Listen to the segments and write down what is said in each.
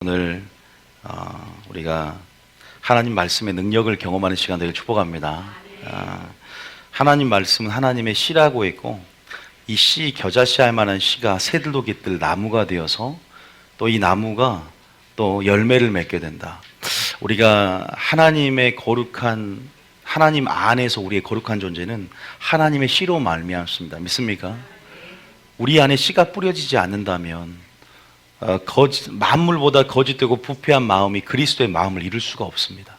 오늘 우리가 하나님 말씀의 능력을 경험하는 시간 되길 축복합니다. 하나님 말씀은 하나님의 씨라고 했고, 이 씨, 겨자씨 할 만한 씨가 새들도 깃들 나무가 되어서 또 이 나무가 또 열매를 맺게 된다. 우리가 하나님의 거룩한, 하나님 안에서 우리의 거룩한 존재는 하나님의 씨로 말미암습니다. 믿습니까? 우리 안에 씨가 뿌려지지 않는다면 만물보다 거짓되고 부패한 마음이 그리스도의 마음을 이룰 수가 없습니다.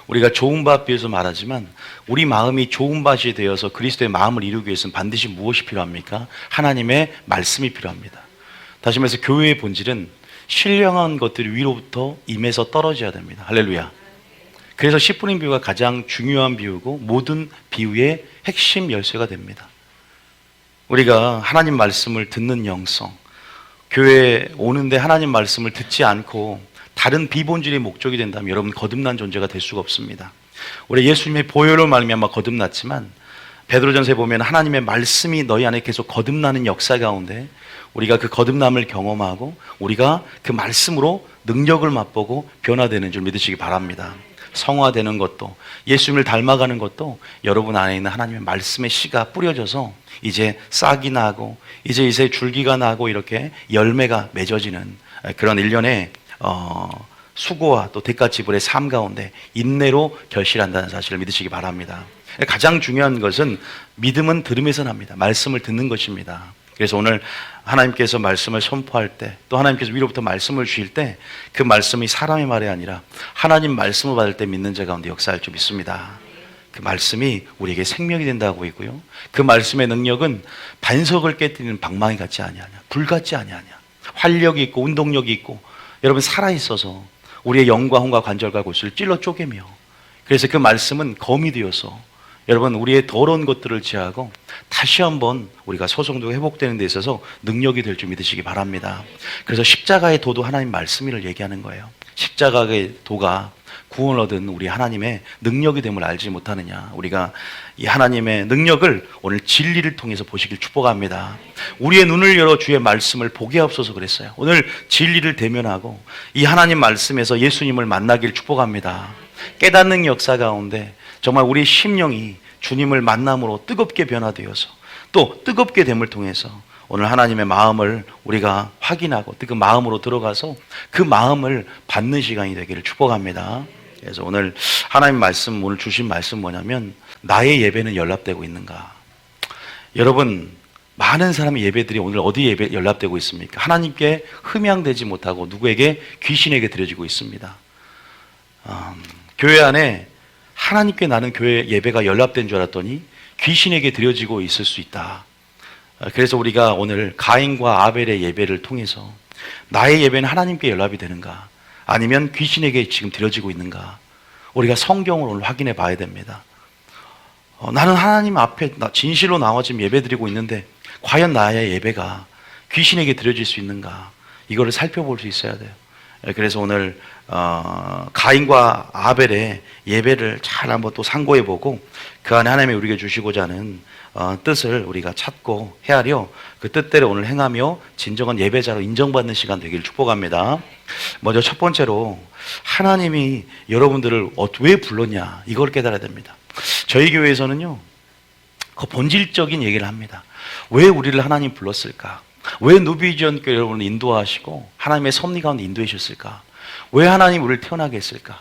우리가 좋은 밭 비유해서 말하지만 우리 마음이 좋은 밭이 되어서 그리스도의 마음을 이루기 위해서는 반드시 무엇이 필요합니까? 하나님의 말씀이 필요합니다. 다시 말해서 교회의 본질은 신령한 것들이 위로부터 임에서 떨어져야 됩니다. 할렐루야. 그래서 씨 뿌린 비유가 가장 중요한 비유고 모든 비유의 핵심 열쇠가 됩니다. 우리가 하나님 말씀을 듣는 영성, 교회에 오는데 하나님 말씀을 듣지 않고 다른 비본질의 목적이 된다면 여러분 거듭난 존재가 될 수가 없습니다. 우리 예수님의 보혈로 말미암아 거듭났지만 베드로전서에 보면 하나님의 말씀이 너희 안에 계속 거듭나는 역사 가운데 우리가 그 거듭남을 경험하고 우리가 그 말씀으로 능력을 맛보고 변화되는 줄 믿으시기 바랍니다. 성화되는 것도, 예수님을 닮아가는 것도 여러분 안에 있는 하나님의 말씀의 씨가 뿌려져서 이제 싹이 나고 이제 줄기가 나고 이렇게 열매가 맺어지는 그런 일련의 수고와 또 대가지불의 삶 가운데 인내로 결실한다는 사실을 믿으시기 바랍니다. 가장 중요한 것은 믿음은 들음에서 납니다. 말씀을 듣는 것입니다. 그래서 오늘 하나님께서 말씀을 선포할 때, 또 하나님께서 위로부터 말씀을 주실 때 그 말씀이 사람의 말이 아니라 하나님 말씀을 받을 때 믿는 자 가운데 역사할 줄 믿습니다. 그 말씀이 우리에게 생명이 된다고 있고요, 그 말씀의 능력은 반석을 깨뜨리는 방망이 같지 아니하냐, 불 같지 아니하냐, 활력이 있고 운동력이 있고 여러분 살아있어서 우리의 영과 혼과 관절과 골수를 찔러 쪼개며, 그래서 그 말씀은 검이 되어서 여러분 우리의 더러운 것들을 제하고 다시 한번 우리가 소송도 회복되는 데 있어서 능력이 될 줄 믿으시기 바랍니다. 그래서 십자가의 도도 하나님 말씀을 얘기하는 거예요. 십자가의 도가 구원을 얻은 우리 하나님의 능력이 됨을 알지 못하느냐. 우리가 이 하나님의 능력을 오늘 진리를 통해서 보시길 축복합니다. 우리의 눈을 열어 주의 말씀을 보게 하옵소서 그랬어요. 오늘 진리를 대면하고 이 하나님 말씀에서 예수님을 만나길 축복합니다. 깨닫는 역사 가운데 정말 우리 심령이 주님을 만남으로 뜨겁게 변화되어서 또 뜨겁게 됨을 통해서 오늘 하나님의 마음을 우리가 확인하고 그 마음으로 들어가서 그 마음을 받는 시간이 되기를 축복합니다. 그래서 오늘 하나님 말씀, 오늘 주신 말씀 뭐냐면 나의 예배는 연락되고 있는가. 여러분 많은 사람의 예배들이 오늘 어디 연락되고 있습니까? 하나님께 흠양되지 못하고 누구에게? 귀신에게 드려지고 있습니다. 교회 안에 하나님께 나는 교회 예배가 연락된 줄 알았더니 귀신에게 드려지고 있을 수 있다. 그래서 우리가 오늘 가인과 아벨의 예배를 통해서 나의 예배는 하나님께 연락이 되는가, 아니면 귀신에게 지금 드려지고 있는가, 우리가 성경을 오늘 확인해 봐야 됩니다. 나는 하나님 앞에 진실로 나와 지금 예배 드리고 있는데 과연 나의 예배가 귀신에게 드려질 수 있는가, 이거를 살펴볼 수 있어야 돼요. 그래서 오늘 가인과 아벨의 예배를 잘 한번 또 상고해보고 그 안에 하나님이 우리에게 주시고자 하는 뜻을 우리가 찾고 헤아려 그 뜻대로 오늘 행하며 진정한 예배자로 인정받는 시간 되기를 축복합니다. 먼저 첫 번째로 하나님이 여러분들을 왜 불렀냐, 이걸 깨달아야 됩니다. 저희 교회에서는요 그 본질적인 얘기를 합니다. 왜 우리를 하나님 불렀을까? 왜 누비지원교회 여러분을 인도하시고 하나님의 섭리 가운데 인도해 주셨을까? 왜 하나님 우리를 태어나게 했을까?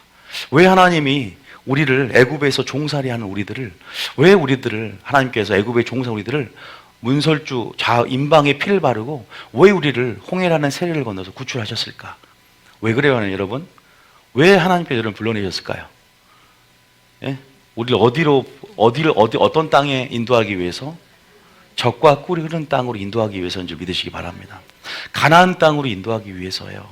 왜 하나님이 우리를 애굽에서 종살이하는 우리들을, 왜 우리들을 하나님께서 애굽의 종살 우리들을 문설주 임방에 피를 바르고 왜 우리를 홍해라는 세례를 건너서 구출하셨을까? 왜 그래요, 여러분? 왜 하나님께서 여러분을 불러내셨을까요? 예? 우리를 어떤 땅에 인도하기 위해서? 젖과 꿀이 흐르는 땅으로 인도하기 위해서인 줄 믿으시기 바랍니다. 가나안 땅으로 인도하기 위해서예요.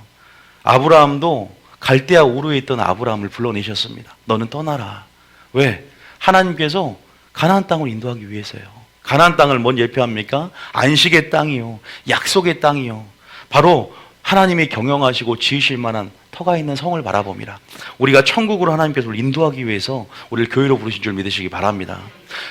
아브라함도 갈대아 우르에 있던 아브라함을 불러내셨습니다. 너는 떠나라. 왜? 하나님께서 가나안 땅으로 인도하기 위해서요. 가나안 땅을 뭔 예표합니까? 안식의 땅이요, 약속의 땅이요, 바로 하나님이 경영하시고 지으실 만한 터가 있는 성을 바라봅니다. 우리가 천국으로 하나님께서 우리를 인도하기 위해서 우리를 교회로 부르신 줄 믿으시기 바랍니다.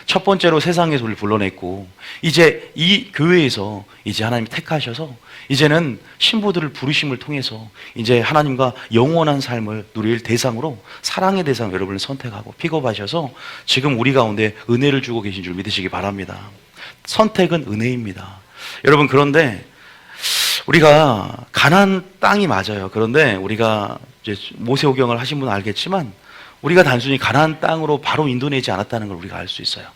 첫 번째로 세상에서 우리를 불러냈고, 이제 이 교회에서 이제 하나님 택하셔서 이제는 신부들을 부르심을 통해서 이제 하나님과 영원한 삶을 누릴 대상으로, 사랑의 대상 여러분을 선택하고 픽업하셔서 지금 우리 가운데 은혜를 주고 계신 줄 믿으시기 바랍니다. 선택은 은혜입니다. 여러분, 그런데 우리가 가나안 땅이 맞아요. 그런데 우리가 이제 모세오경을 하신 분은 알겠지만 우리가 단순히 가나안 땅으로 바로 인도내지 않았다는 걸 우리가 알 수 있어요.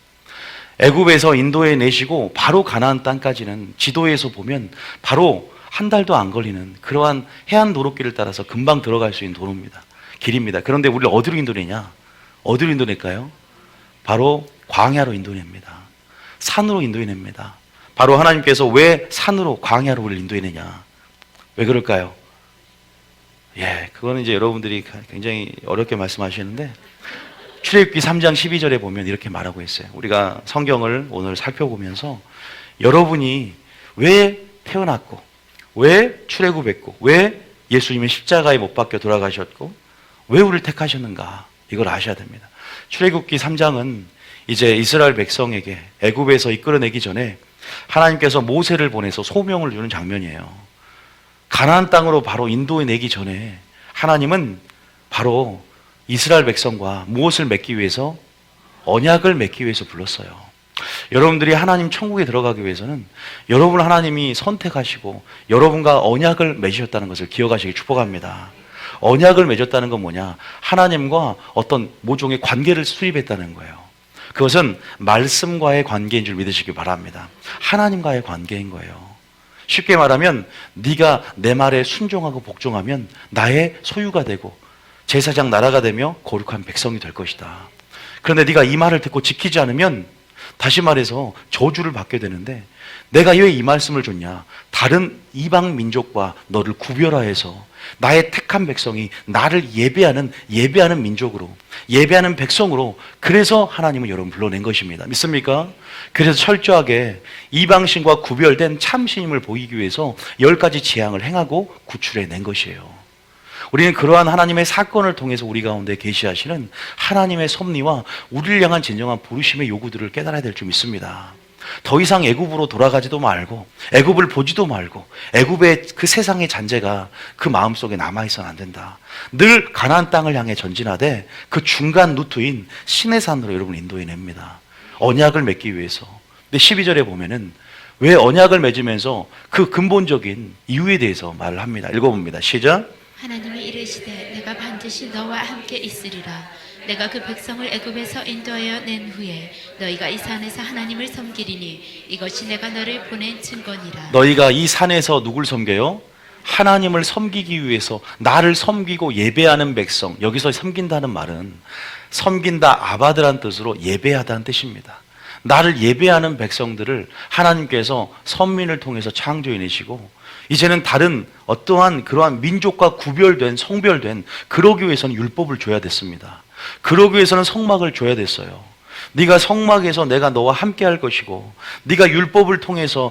애굽에서 인도해 내시고 바로 가나안 땅까지는 지도에서 보면 바로 한 달도 안 걸리는 그러한 해안 도로길을 따라서 금방 들어갈 수 있는 도로입니다. 길입니다. 그런데 우리를 어디로 인도내냐? 어디로 인도낼까요? 바로 광야로 인도냅니다. 산으로 인도해냅니다. 바로 하나님께서 왜 산으로, 광야로 우리를 인도해내냐? 왜 그럴까요? 그거는 이제 여러분들이 굉장히 어렵게 말씀하시는데, 출애굽기 3장 12절에 보면 이렇게 말하고 있어요. 우리가 성경을 오늘 살펴보면서 여러분이 왜 태어났고, 왜 출애굽했고, 왜 예수님의 십자가에 못 박혀 돌아가셨고, 왜 우리를 택하셨는가, 이걸 아셔야 됩니다. 출애굽기 3장은 이제 이스라엘 백성에게 애굽에서 이끌어내기 전에 하나님께서 모세를 보내서 소명을 주는 장면이에요. 가나안 땅으로 바로 인도해내기 전에 하나님은 바로 이스라엘 백성과 무엇을 맺기 위해서? 언약을 맺기 위해서 불렀어요. 여러분들이 하나님 천국에 들어가기 위해서는 여러분을 하나님이 선택하시고 여러분과 언약을 맺으셨다는 것을 기억하시기 축복합니다. 언약을 맺었다는 건 뭐냐? 하나님과 어떤 모종의 관계를 수립했다는 거예요. 그것은 말씀과의 관계인 줄 믿으시기 바랍니다. 하나님과의 관계인 거예요. 쉽게 말하면 네가 내 말에 순종하고 복종하면 나의 소유가 되고 제사장 나라가 되며 거룩한 백성이 될 것이다. 그런데 네가 이 말을 듣고 지키지 않으면, 다시 말해서 저주를 받게 되는데, 내가 왜 이 말씀을 줬냐? 다른 이방 민족과 너를 구별하여서 나의 택한 백성이 나를 예배하는 민족으로, 예배하는 백성으로, 그래서 하나님은 여러분 불러낸 것입니다. 믿습니까? 그래서 철저하게 이방신과 구별된 참신임을 보이기 위해서 10가지 재앙을 행하고 구출해낸 것이에요. 우리는 그러한 하나님의 사건을 통해서 우리 가운데 계시하시는 하나님의 섭리와 우리를 향한 진정한 부르심의 요구들을 깨달아야 될 줄 믿습니다. 더 이상 애굽으로 돌아가지도 말고, 애굽을 보지도 말고, 애굽의 그 세상의 잔재가 그 마음속에 남아있어는 안 된다. 늘 가나안 땅을 향해 전진하되 그 중간 루트인 시내산으로 여러분을 인도해냅니다. 언약을 맺기 위해서. 근데 12절에 보면은 왜 언약을 맺으면서 그 근본적인 이유에 대해서 말을 합니다. 읽어봅니다. 시작. 하나님이 이르시되 내가 반드시 너와 함께 있으리라. 내가 그 백성을 애굽에서 인도하여 낸 후에 너희가 이 산에서 하나님을 섬기리니 이것이 내가 너를 보낸 증거니라. 너희가 이 산에서 누굴 섬겨요? 하나님을 섬기기 위해서 나를 섬기고 예배하는 백성. 여기서 섬긴다는 말은 섬긴다, 아바드란 뜻으로 예배하다는 뜻입니다. 나를 예배하는 백성들을 하나님께서 선민을 통해서 창조해내시고 이제는 다른 어떠한 그러한 민족과 구별된, 성별된, 그러기 위해서는 율법을 줘야 됐습니다. 그러기 위해서는 성막을 줘야 됐어요. 네가 성막에서 내가 너와 함께 할 것이고, 네가 율법을 통해서,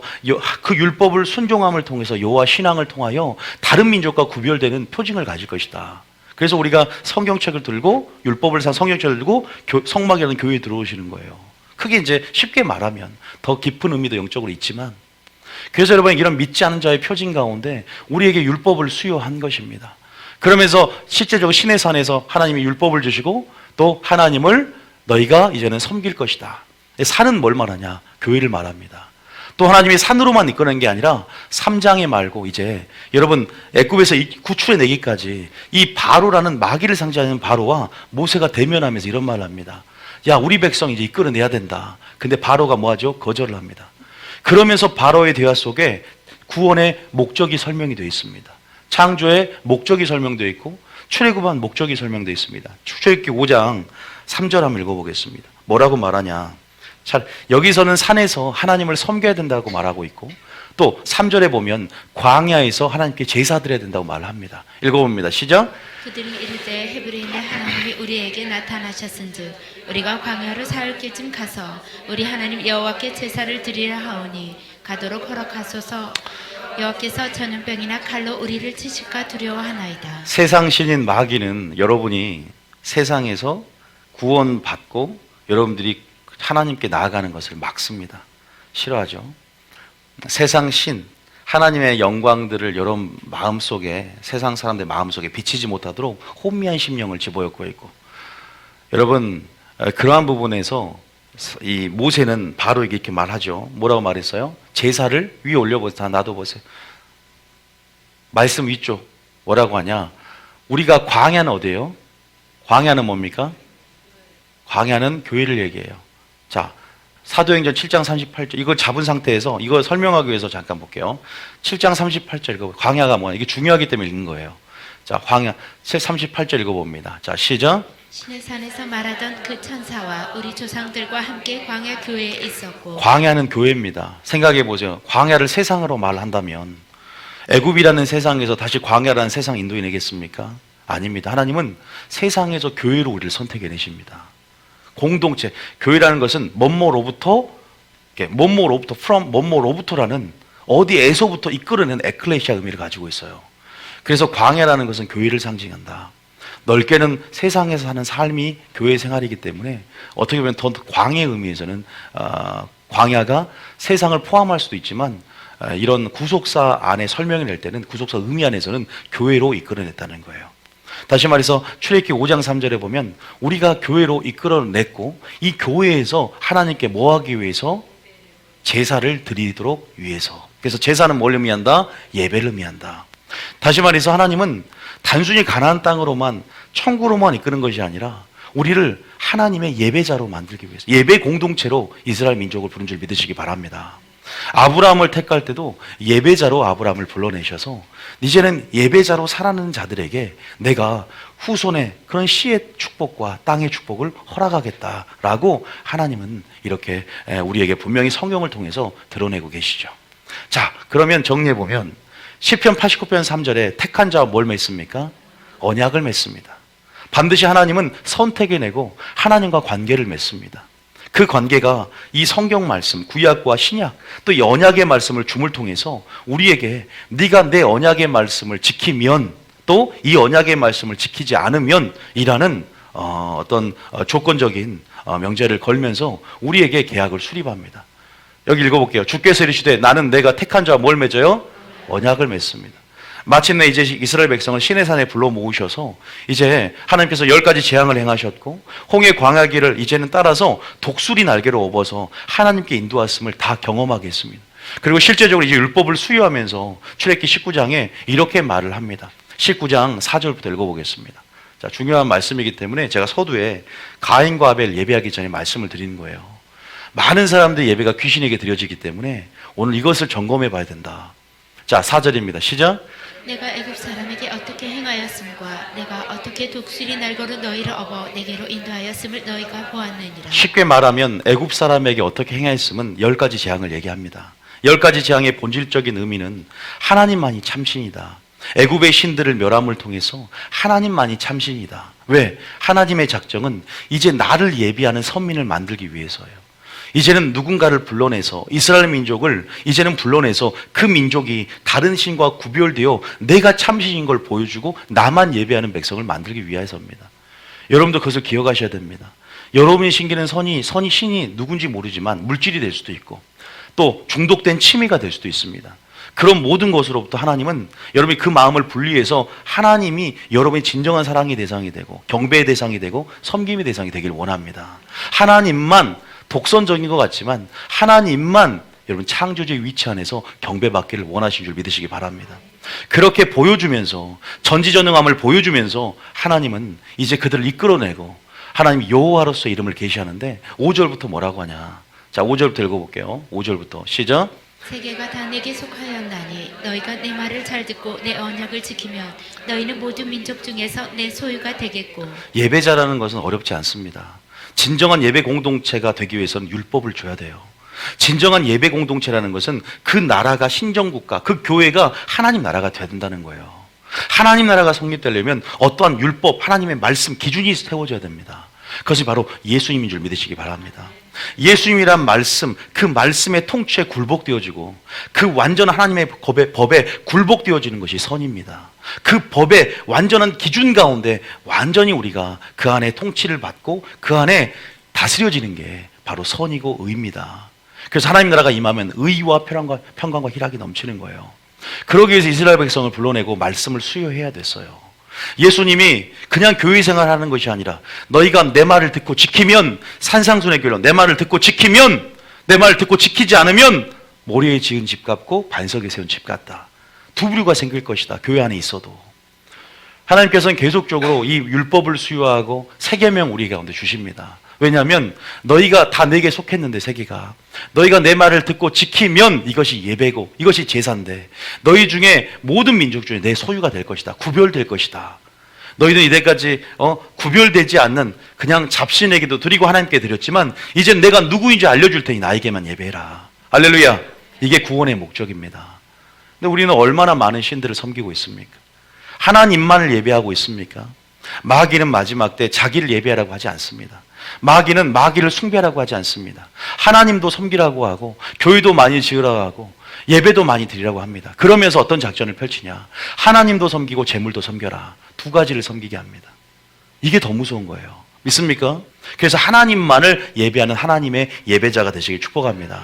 그 율법을 순종함을 통해서 여호와 신앙을 통하여 다른 민족과 구별되는 표징을 가질 것이다. 그래서 우리가 성경책을 들고, 율법을 산 성경책을 들고 성막이라는 교회에 들어오시는 거예요. 크게 이제 쉽게 말하면 더 깊은 의미도 영적으로 있지만, 그래서 여러분, 이런 믿지 않은 자의 표징 가운데 우리에게 율법을 수여한 것입니다. 그러면서 실제적으로 시내산에서 하나님이 율법을 주시고 또 하나님을 너희가 이제는 섬길 것이다. 산은 뭘 말하냐? 교회를 말합니다. 또 하나님이 산으로만 이끄는 게 아니라 3장에 말고 이제 여러분 애굽에서 구출해내기까지 이 바로라는 마귀를 상징하는 바로와 모세가 대면하면서 이런 말을 합니다. 야, 우리 백성 이제 이끌어내야 된다. 근데 바로가 뭐하죠? 거절을 합니다. 그러면서 바로의 대화 속에 구원의 목적이 설명이 되어 있습니다. 창조의 목적이 설명되어 있고 출애굽한 목적이 설명되어 있습니다. 출애굽기 5장 3절 한번 읽어보겠습니다. 뭐라고 말하냐? 여기서는 산에서 하나님을 섬겨야 된다고 말하고 있고, 또 3절에 보면 광야에서 하나님께 제사 드려야 된다고 말합니다. 읽어봅니다. 시작. 그들이 이르되 헤브리인의 하나님이 우리에게 나타나셨은즉 우리가 광야로 사흘 길쯤 가서 우리 하나님 여호와께 제사를 드리라 하오니 가도록 허락하소서. 여호와께서 전염병이나 칼로 우리를 치실까 두려워하나이다. 세상 신인 마귀는 여러분이 세상에서 구원받고 여러분들이 하나님께 나아가는 것을 막습니다. 싫어하죠. 세상 신, 하나님의 영광들을 여러분 마음속에, 세상 사람들 마음속에 비치지 못하도록 혼미한 심령을 집어넣고 있고, 여러분 그러한 부분에서 이 모세는 바로 이렇게 말하죠. 뭐라고 말했어요? 제사를 위에 올려보세요. 다 놔둬보세요. 말씀 위쪽 뭐라고 하냐? 우리가 광야는 어디예요? 광야는 뭡니까? 광야는 교회를 얘기해요. 자, 사도행전 7장 38절, 이걸 잡은 상태에서 이거 설명하기 위해서 잠깐 볼게요. 7장 38절 읽어보세요. 광야가 뭐야? 이게 중요하기 때문에 읽는 거예요. 자, 광야 38절 읽어봅니다. 자, 시작. 신의 산에서 말하던 그 천사와 우리 조상들과 함께 광야 교회에 있었고. 광야는 교회입니다. 생각해 보세요. 광야를 세상으로 말한다면 애굽이라는 세상에서 다시 광야라는 세상 인도해내겠습니까? 아닙니다. 하나님은 세상에서 교회로 우리를 선택해내십니다. 공동체, 교회라는 것은 뭐뭐로부터 from 뭐뭐로부터라는 어디에서부터 이끌어낸 에클레시아 의미를 가지고 있어요. 그래서 광야라는 것은 교회를 상징한다. 넓게는 세상에서 사는 삶이 교회 생활이기 때문에 어떻게 보면 더 광의 의미에서는 광야가 세상을 포함할 수도 있지만 이런 구속사 안에 설명이 될 때는 구속사 의미 안에서는 교회로 이끌어냈다는 거예요. 다시 말해서 출애굽기 5장 3절에 보면 우리가 교회로 이끌어냈고 이 교회에서 하나님께 뭐 하기 위해서? 제사를 드리도록 위해서. 그래서 제사는 뭘 의미한다? 예배를 의미한다. 다시 말해서 하나님은 단순히 가나안 땅으로만 천국으로만 이끄는 것이 아니라 우리를 하나님의 예배자로 만들기 위해서 예배 공동체로 이스라엘 민족을 부른 줄 믿으시기 바랍니다. 아브라함을 택할 때도 예배자로 아브라함을 불러내셔서 이제는 예배자로 살아가는 자들에게 내가 후손의 그런 씨의 축복과 땅의 축복을 허락하겠다라고 하나님은 이렇게 우리에게 분명히 성경을 통해서 드러내고 계시죠. 자, 그러면 정리해보면 시편 89편 3절에 택한 자와 뭘 맺습니까? 언약을 맺습니다. 반드시 하나님은 선택해내고 하나님과 관계를 맺습니다. 그 관계가 이 성경 말씀, 구약과 신약, 또 이 언약의 말씀을 줌을 통해서 우리에게 네가 내 언약의 말씀을 지키면 또 이 언약의 말씀을 지키지 않으면 이라는 어떤 조건적인 명제를 걸면서 우리에게 계약을 수립합니다. 여기 읽어볼게요. 주께서 이르시되 나는 내가 택한 자와 뭘 맺어요? 언약을 맺습니다. 마침내 이제 이스라엘 백성을 시내산에 불러 모으셔서 이제 하나님께서 10가지 재앙을 행하셨고 홍해 광야길을 이제는 따라서 독수리 날개로 업어서 하나님께 인도하심을 다 경험하게 했습니다. 그리고 실제적으로 이제 율법을 수여하면서 출애굽기 19장에 이렇게 말을 합니다. 19장 4절부터 읽어보겠습니다. 자, 중요한 말씀이기 때문에 제가 서두에 가인과 아벨 예배하기 전에 말씀을 드리는 거예요. 많은 사람들의 예배가 귀신에게 드려지기 때문에 오늘 이것을 점검해 봐야 된다. 자, 4절입니다. 시작. 내가 애굽 사람에게 어떻게 행하였음과 내가 어떻게 독수리 날개로 너희를 업어 내게로 인도하였음을 너희가 보았느니라. 쉽게 말하면 애굽 사람에게 어떻게 행하였음은 10가지 재앙을 얘기합니다. 10가지 재앙의 본질적인 의미는 하나님만이 참신이다. 애굽의 신들을 멸함을 통해서 하나님만이 참신이다. 왜? 하나님의 작정은 이제 나를 예비하는 선민을 만들기 위해서예요. 이제는 누군가를 불러내서 이스라엘 민족을 이제는 불러내서 그 민족이 다른 신과 구별되어 내가 참신인 걸 보여주고 나만 예배하는 백성을 만들기 위해서입니다. 여러분도 그것을 기억하셔야 됩니다. 여러분이 신기는 선이 신이 누군지 모르지만 물질이 될 수도 있고 또 중독된 취미가 될 수도 있습니다. 그런 모든 것으로부터 하나님은 여러분이 그 마음을 분리해서 하나님이 여러분의 진정한 사랑의 대상이 되고 경배의 대상이 되고 섬김의 대상이 되길 원합니다. 하나님만 독선적인 것 같지만 하나님만 여러분 창조주의 위치 안에서 경배받기를 원하신 줄 믿으시기 바랍니다. 그렇게 보여주면서 전지전능함을 보여주면서 하나님은 이제 그들을 이끌어내고 하나님 여호와로서 이름을 계시하는데 5절부터 뭐라고 하냐. 자, 5절부터 읽어볼게요. 5절부터 시작. 세계가 다 내게 속하였나니 너희가 내 말을 잘 듣고 내 언약을 지키면 너희는 모든 민족 중에서 내 소유가 되겠고. 예배자라는 것은 어렵지 않습니다. 진정한 예배 공동체가 되기 위해서는 율법을 줘야 돼요. 진정한 예배 공동체라는 것은 그 나라가 신정국가, 그 교회가 하나님 나라가 돼야 된다는 거예요. 하나님 나라가 성립되려면 어떠한 율법, 하나님의 말씀, 기준이 세워져야 됩니다. 그것이 바로 예수님인 줄 믿으시기 바랍니다. 예수님이란 말씀, 그 말씀의 통치에 굴복되어지고 그 완전한 하나님의 법에 굴복되어지는 것이 선입니다. 그 법의 완전한 기준 가운데 완전히 우리가 그 안에 통치를 받고 그 안에 다스려지는 게 바로 선이고 의입니다. 그래서 하나님 나라가 임하면 의와 평강과 희락이 넘치는 거예요. 그러기 위해서 이스라엘 백성을 불러내고 말씀을 수요해야 됐어요. 예수님이 그냥 교회 생활하는 것이 아니라 너희가 내 말을 듣고 지키면, 산상순의 교회로 내 말을 듣고 지키면, 내 말을 듣고 지키지 않으면 모래에 지은 집 같고 반석에 세운 집 같다. 두 부류가 생길 것이다. 교회 안에 있어도. 하나님께서는 계속적으로 이 율법을 수요하고 세계명 우리 가운데 주십니다. 왜냐하면 너희가 다 내게 속했는데, 세계가 너희가 내 말을 듣고 지키면 이것이 예배고 이것이 제사인데, 너희 중에 모든 민족 중에 내 소유가 될 것이다. 구별될 것이다. 너희는 이때까지 구별되지 않는 그냥 잡신에게도 드리고 하나님께 드렸지만 이젠 내가 누구인지 알려줄 테니 나에게만 예배해라. 할렐루야. 이게 구원의 목적입니다. 근데 우리는 얼마나 많은 신들을 섬기고 있습니까? 하나님만을 예배하고 있습니까? 마귀는 마지막 때 자기를 예배하라고 하지 않습니다. 마귀는 마귀를 숭배하라고 하지 않습니다. 하나님도 섬기라고 하고 교회도 많이 지으라고 하고 예배도 많이 드리라고 합니다. 그러면서 어떤 작전을 펼치냐? 하나님도 섬기고 재물도 섬겨라. 두 가지를 섬기게 합니다. 이게 더 무서운 거예요. 믿습니까? 그래서 하나님만을 예배하는 하나님의 예배자가 되시길 축복합니다.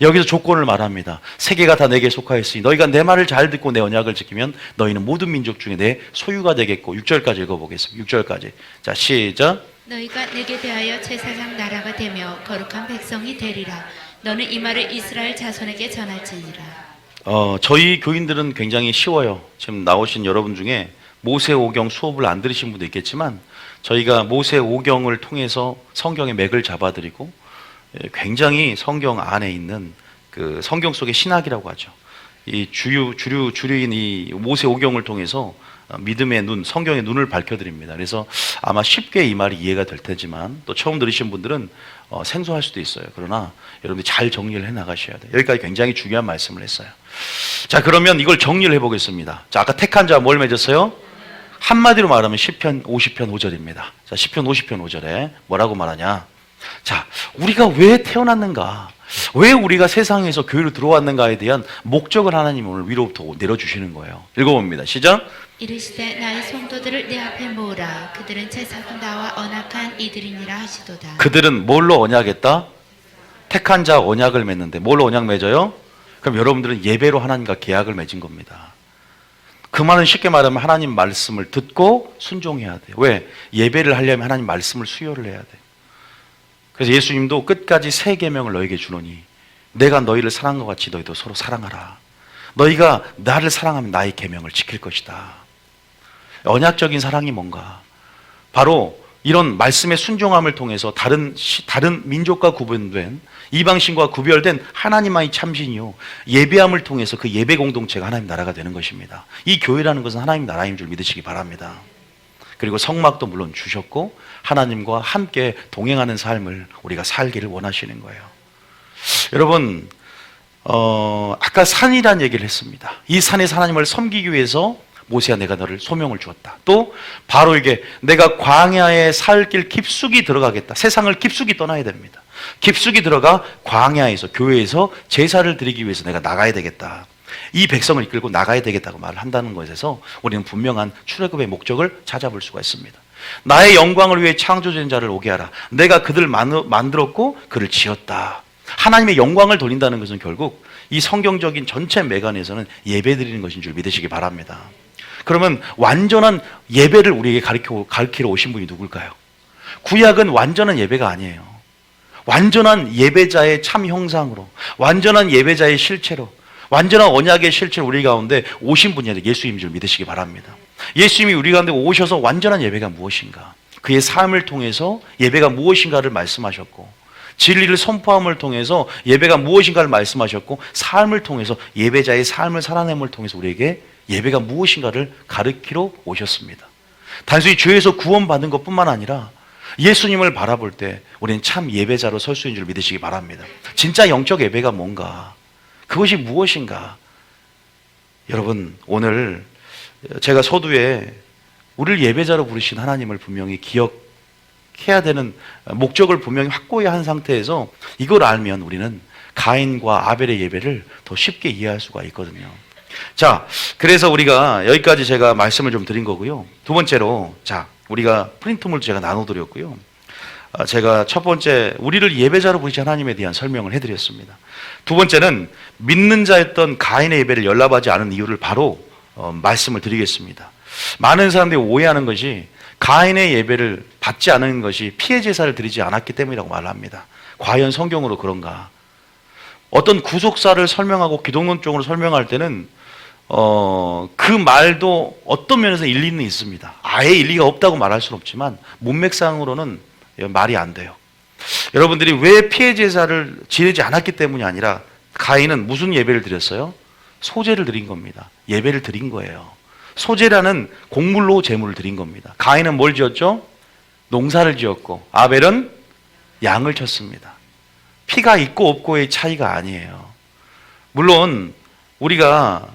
여기서 조건을 말합니다. 세계가 다 내게 속하였으니 너희가 내 말을 잘 듣고 내 언약을 지키면 너희는 모든 민족 중에 내 소유가 되겠고. 6절까지 읽어보겠습니다. 6절까지. 자, 시작. 너희가 내게 대하여 제사장 나라가 되며 거룩한 백성이 되리라. 너는 이 말을 이스라엘 자손에게 전할지니라. 저희 교인들은 굉장히 쉬워요. 지금 나오신 여러분 중에 모세오경 수업을 안 들으신 분도 있겠지만 저희가 모세오경을 통해서 성경의 맥을 잡아드리고 굉장히 성경 안에 있는 그 성경 속의 신학이라고 하죠. 이 주류인 이 모세오경을 통해서 믿음의 눈, 성경의 눈을 밝혀드립니다. 그래서 아마 쉽게 이 말이 이해가 될 테지만 또 처음 들으신 분들은 생소할 수도 있어요. 그러나 여러분들이 잘 정리를 해나가셔야 돼요. 여기까지 굉장히 중요한 말씀을 했어요. 자, 그러면 이걸 정리를 해보겠습니다. 자, 아까 택한 자 뭘 맺었어요? 한마디로 말하면 시편 50편 5절입니다. 자, 시편 50편 5절에 뭐라고 말하냐? 자, 우리가 왜 태어났는가? 왜 우리가 세상에서 교회로 들어왔는가에 대한 목적을 하나님이 오늘 위로부터 내려주시는 거예요. 읽어봅니다. 시작. 이르시되 나의 성도들을 내 앞에 모으라. 그들은 제사장 나와 언약한 이들이니라 하시도다. 그들은 뭘로 언약했다? 택한 자 언약을 맺는데 뭘로 언약 맺어요? 그럼 여러분들은 예배로 하나님과 계약을 맺은 겁니다. 그 말은 쉽게 말하면 하나님 말씀을 듣고 순종해야 돼요. 왜? 예배를 하려면 하나님 말씀을 수요를 해야 돼요. 그래서 예수님도 끝까지 세 계명을 너에게 주노니 내가 너희를 사랑한 것 같이 너희도 서로 사랑하라. 너희가 나를 사랑하면 나의 계명을 지킬 것이다. 언약적인 사랑이 뭔가? 바로 이런 말씀의 순종함을 통해서 다른 민족과 구분된 이방신과 구별된 하나님만이 참신이요 예배함을 통해서 그 예배 공동체가 하나님 나라가 되는 것입니다. 이 교회라는 것은 하나님 나라인 줄 믿으시기 바랍니다. 그리고 성막도 물론 주셨고 하나님과 함께 동행하는 삶을 우리가 살기를 원하시는 거예요. 여러분, 아까 산이라는 얘기를 했습니다. 이 산에서 하나님을 섬기기 위해서 모세야 내가 너를 소명을 주었다. 또 바로 이게 내가 광야에 살 길 깊숙이 들어가겠다. 세상을 깊숙이 떠나야 됩니다. 깊숙이 들어가 광야에서 교회에서 제사를 드리기 위해서 내가 나가야 되겠다. 이 백성을 이끌고 나가야 되겠다고 말을 한다는 것에서 우리는 분명한 출애굽의 목적을 찾아볼 수가 있습니다. 나의 영광을 위해 창조된 자를 오게 하라. 내가 그들을 만들었고 그를 지었다. 하나님의 영광을 돌린다는 것은 결국 이 성경적인 전체 맥안에서는 예배드리는 것인 줄 믿으시기 바랍니다. 그러면 완전한 예배를 우리에게 가르치러 오신 분이 누굴까요? 구약은 완전한 예배가 아니에요. 완전한 예배자의 참 형상으로, 완전한 예배자의 실체로, 완전한 언약의 실체로 우리 가운데 오신 분이 예수님인 줄 믿으시기 바랍니다. 예수님이 우리 가운데 오셔서 완전한 예배가 무엇인가, 그의 삶을 통해서 예배가 무엇인가를 말씀하셨고, 진리를 선포함을 통해서 예배가 무엇인가를 말씀하셨고, 삶을 통해서 예배자의 삶을 살아냄을 통해서 우리에게 예배가 무엇인가를 가르치러 오셨습니다. 단순히 죄에서 구원받는 것뿐만 아니라 예수님을 바라볼 때 우리는 참 예배자로 설 수 있는 줄 믿으시기 바랍니다. 진짜 영적 예배가 뭔가, 그것이 무엇인가. 여러분, 오늘 제가 서두에 우리를 예배자로 부르신 하나님을 분명히 해야 되는 목적을 분명히 확고히 한 상태에서 이걸 알면 우리는 가인과 아벨의 예배를 더 쉽게 이해할 수가 있거든요. 자, 그래서 우리가 여기까지 제가 말씀을 좀 드린 거고요. 두 번째로, 자, 우리가 프린트물도 제가 나눠드렸고요. 제가 첫 번째, 우리를 예배자로 부르신 하나님에 대한 설명을 해드렸습니다. 두 번째는 믿는 자였던 가인의 예배를 연락하지 않은 이유를 바로 말씀을 드리겠습니다. 많은 사람들이 오해하는 것이 가인의 예배를 받지 않은 것이 피해 제사를 드리지 않았기 때문이라고 말합니다. 과연 성경으로 그런가? 어떤 구속사를 설명하고 기독론적으로 설명할 때는 그 말도 어떤 면에서 일리는 있습니다. 아예 일리가 없다고 말할 수는 없지만 문맥상으로는 말이 안 돼요. 여러분들이 왜 피해 제사를 지내지 않았기 때문이 아니라 가인은 무슨 예배를 드렸어요? 소제를 드린 겁니다. 예배를 드린 거예요. 소제라는 곡물로 제물을 드린 겁니다. 가인은 뭘 지었죠? 농사를 지었고 아벨은 양을 쳤습니다. 피가 있고 없고의 차이가 아니에요. 물론 우리가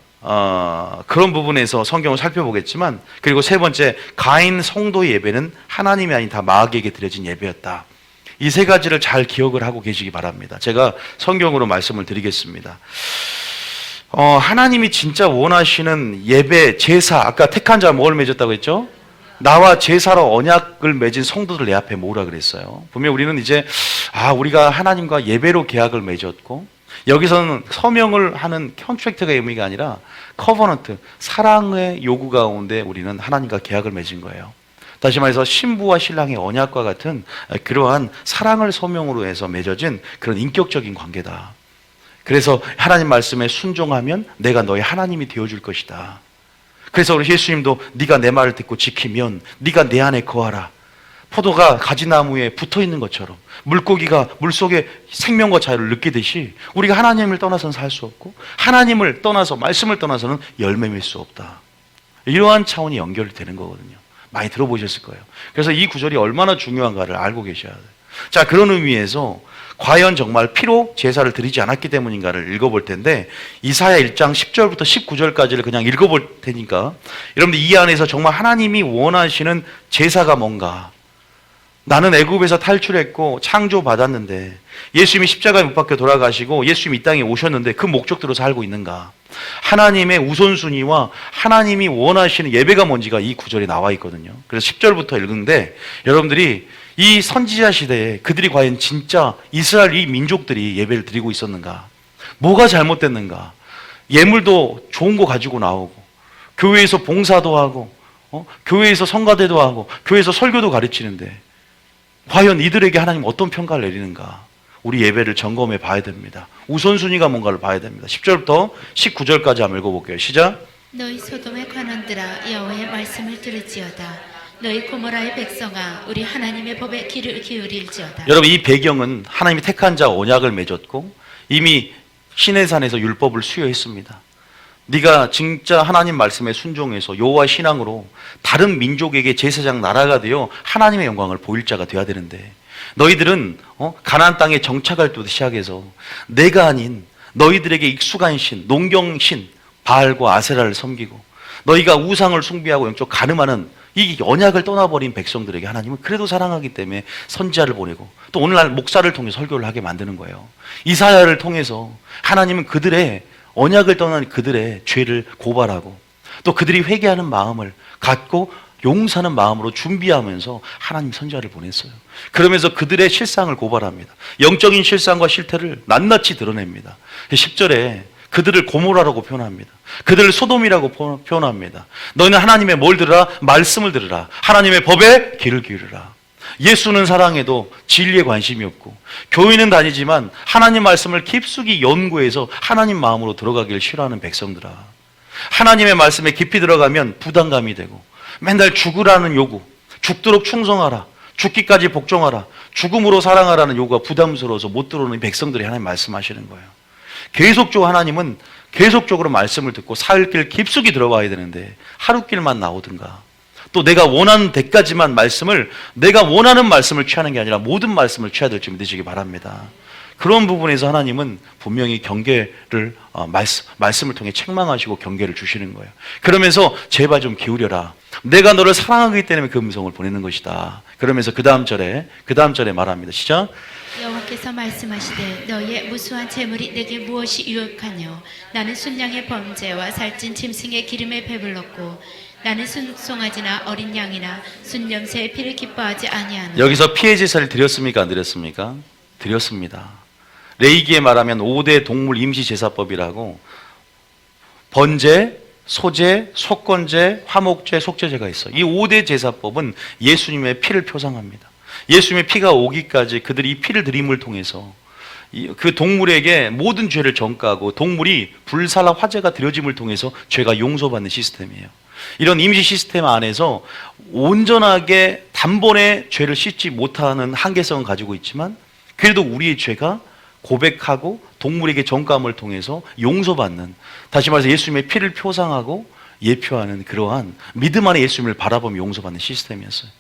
그런 부분에서 성경을 살펴보겠지만, 그리고 세 번째, 가인 성도의 예배는 하나님이 아닌 다 마귀에게 드려진 예배였다. 이 세 가지를 잘 기억을 하고 계시기 바랍니다. 제가 성경으로 말씀을 드리겠습니다. 하나님이 진짜 원하시는 예배, 제사, 아까 택한 자 뭘 맺었다고 했죠? 나와 제사로 언약을 맺은 성도들 내 앞에 모으라 그랬어요. 분명 우리는 이제 우리가 하나님과 예배로 계약을 맺었고, 여기서는 서명을 하는 컨트랙트가 의미가 아니라 커버넌트, 사랑의 요구 가운데 우리는 하나님과 계약을 맺은 거예요. 다시 말해서 신부와 신랑의 언약과 같은 그러한 사랑을 서명으로 해서 맺어진 그런 인격적인 관계다. 그래서 하나님 말씀에 순종하면 내가 너의 하나님이 되어줄 것이다. 그래서 우리 예수님도 네가 내 말을 듣고 지키면 네가 내 안에 거하라. 포도가 가지나무에 붙어있는 것처럼 물고기가 물속에 생명과 자유를 느끼듯이 우리가 하나님을 떠나서는 살 수 없고, 하나님을 떠나서, 말씀을 떠나서는 열매 맺을 수 없다. 이러한 차원이 연결이 되는 거거든요. 많이 들어보셨을 거예요. 그래서 이 구절이 얼마나 중요한가를 알고 계셔야 돼요. 자, 그런 의미에서 과연 정말 피로 제사를 드리지 않았기 때문인가를 읽어볼 텐데, 이사야 1장 10절부터 19절까지를 그냥 읽어볼 테니까 여러분들 이 안에서 정말 하나님이 원하시는 제사가 뭔가, 나는 애굽에서 탈출했고 창조받았는데 예수님이 십자가에 못 박혀 돌아가시고 예수님이 이 땅에 오셨는데 그 목적대로 살고 있는가, 하나님의 우선순위와 하나님이 원하시는 예배가 뭔지가 이 구절에 나와 있거든요. 그래서 10절부터 읽는데, 여러분들이 이 선지자 시대에 그들이 과연 진짜 이스라엘 이 민족들이 예배를 드리고 있었는가, 뭐가 잘못됐는가, 예물도 좋은 거 가지고 나오고 교회에서 봉사도 하고 교회에서 성가대도 하고 교회에서 설교도 가르치는데 과연 이들에게 하나님 어떤 평가를 내리는가, 우리 예배를 점검해 봐야 됩니다. 우선순위가 뭔가를 봐야 됩니다. 10절부터 19절까지 한번 읽어볼게요. 시작. 너희 소돔의 관원들아, 여호와의 말씀을 들을지어다. 너희 고모라의 백성아, 우리 하나님의 법에 귀를 기울일지어다. 여러분, 이 배경은 하나님이 택한 자 언약을 맺었고 이미 시내산에서 율법을 수여했습니다. 네가 진짜 하나님 말씀에 순종해서 여호와 신앙으로 다른 민족에게 제사장 나라가 되어 하나님의 영광을 보일 자가 되어야 되는데, 너희들은 가나안 땅에 정착할 때부터 시작해서 내가 아닌 너희들에게 익숙한 신, 농경신 바알과 아세라를 섬기고 너희가 우상을 숭배하고 영적 간음하는 이 언약을 떠나버린 백성들에게 하나님은 그래도 사랑하기 때문에 선지자를 보내고, 또 오늘날 목사를 통해 설교를 하게 만드는 거예요. 이사야를 통해서 하나님은 그들의 언약을 떠난 그들의 죄를 고발하고, 또 그들이 회개하는 마음을 갖고 용서하는 마음으로 준비하면서 하나님 선지자를 보냈어요. 그러면서 그들의 실상을 고발합니다. 영적인 실상과 실태를 낱낱이 드러냅니다. 10절에 그들을 고모라라고 표현합니다. 그들을 소돔이라고 표현합니다. 너희는 하나님의 뭘 들으라? 말씀을 들으라. 하나님의 법에 귀를 기울이라. 예수는 사랑해도 진리에 관심이 없고, 교회는 다니지만 하나님 말씀을 깊숙이 연구해서 하나님 마음으로 들어가기를 싫어하는 백성들아, 하나님의 말씀에 깊이 들어가면 부담감이 되고 맨날 죽으라는 요구, 죽도록 충성하라, 죽기까지 복종하라, 죽음으로 사랑하라는 요구가 부담스러워서 못 들어오는 백성들이 하나님 말씀하시는 거예요. 계속적으로 하나님은 계속적으로 말씀을 듣고 사흘길 깊숙이 들어가야 되는데 하루길만 나오든가, 또 내가 원하는 데까지만 말씀을, 내가 원하는 말씀을 취하는 게 아니라 모든 말씀을 취해야 될 줄 믿으시기 바랍니다. 그런 부분에서 하나님은 분명히 경계를 말씀을 통해 책망하시고 경계를 주시는 거예요. 그러면서 제발 좀 기울여라. 내가 너를 사랑하기 때문에 그 음성을 보내는 것이다. 그러면서 그 다음 절에 말합니다. 시작. 여호와께서 말씀하시되 너희의 무수한 재물이 내게 무엇이 유익하뇨? 나는 순양의 범죄와 살찐 짐승의 기름에 배불렀고 나는 순송아지나 어린 양이나 순염새의 피를 기뻐하지 아니하노. 여기서 피해 제사를 드렸습니까? 안 드렸습니까? 드렸습니다. 레위기에 말하면 5대 동물 임시 제사법이라고 번제, 소제, 속건제, 화목제, 속죄제가 있어. 이 5대 제사법은 예수님의 피를 표상합니다. 예수님의 피가 오기까지 그들이 이 피를 드림을 통해서 그 동물에게 모든 죄를 전가하고 동물이 불살라 화제가 드려짐을 통해서 죄가 용서받는 시스템이에요. 이런 임시 시스템 안에서 온전하게 단번에 죄를 씻지 못하는 한계성을 가지고 있지만 그래도 우리의 죄가 고백하고 동물에게 전가함을 통해서 용서받는, 다시 말해서 예수님의 피를 표상하고 예표하는 그러한 믿음 안에 예수님을 바라보며 용서받는 시스템이었어요.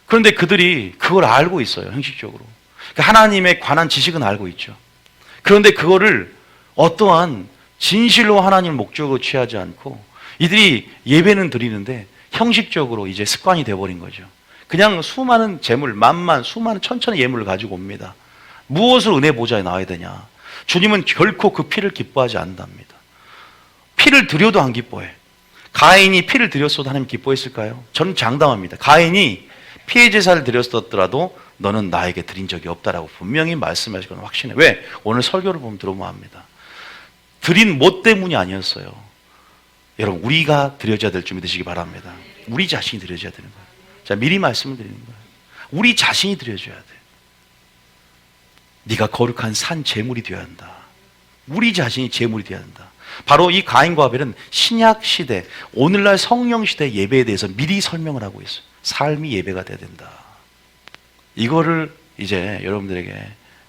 그런데 그들이 그걸 알고 있어요. 형식적으로 하나님에 관한 지식은 알고 있죠. 그런데 그거를 어떠한 진실로 하나님을 목적으로 취하지 않고 이들이 예배는 드리는데 형식적으로 이제 습관이 되어버린 거죠. 그냥 수많은 재물, 만만, 수많은 천천의 예물을 가지고 옵니다. 무엇을 은혜 보좌에 나와야 되냐? 주님은 결코 그 피를 기뻐하지 않는답니다. 피를 드려도 안 기뻐해. 가인이 피를 드렸어도 하나님 기뻐했을까요? 저는 장담합니다. 가인이 피해 제사를 드렸었더라도 너는 나에게 드린 적이 없다라고 분명히 말씀하시거나 확신해. 왜? 오늘 설교를 보면 들어보면 압니다. 드린 뭐 때문이 아니었어요. 여러분, 우리가 드려져야 될 줄 믿으시기 바랍니다. 우리 자신이 드려져야 되는 거예요. 자, 미리 말씀을 드리는 거예요. 우리 자신이 드려져야 돼. 네가 거룩한 산 제물이 되어야 한다. 우리 자신이 제물이 되어야 한다. 바로 이 가인과 아벨은 신약 시대, 오늘날 성령 시대 예배에 대해서 미리 설명을 하고 있어요. 삶이 예배가 돼야 된다. 이거를 이제 여러분들에게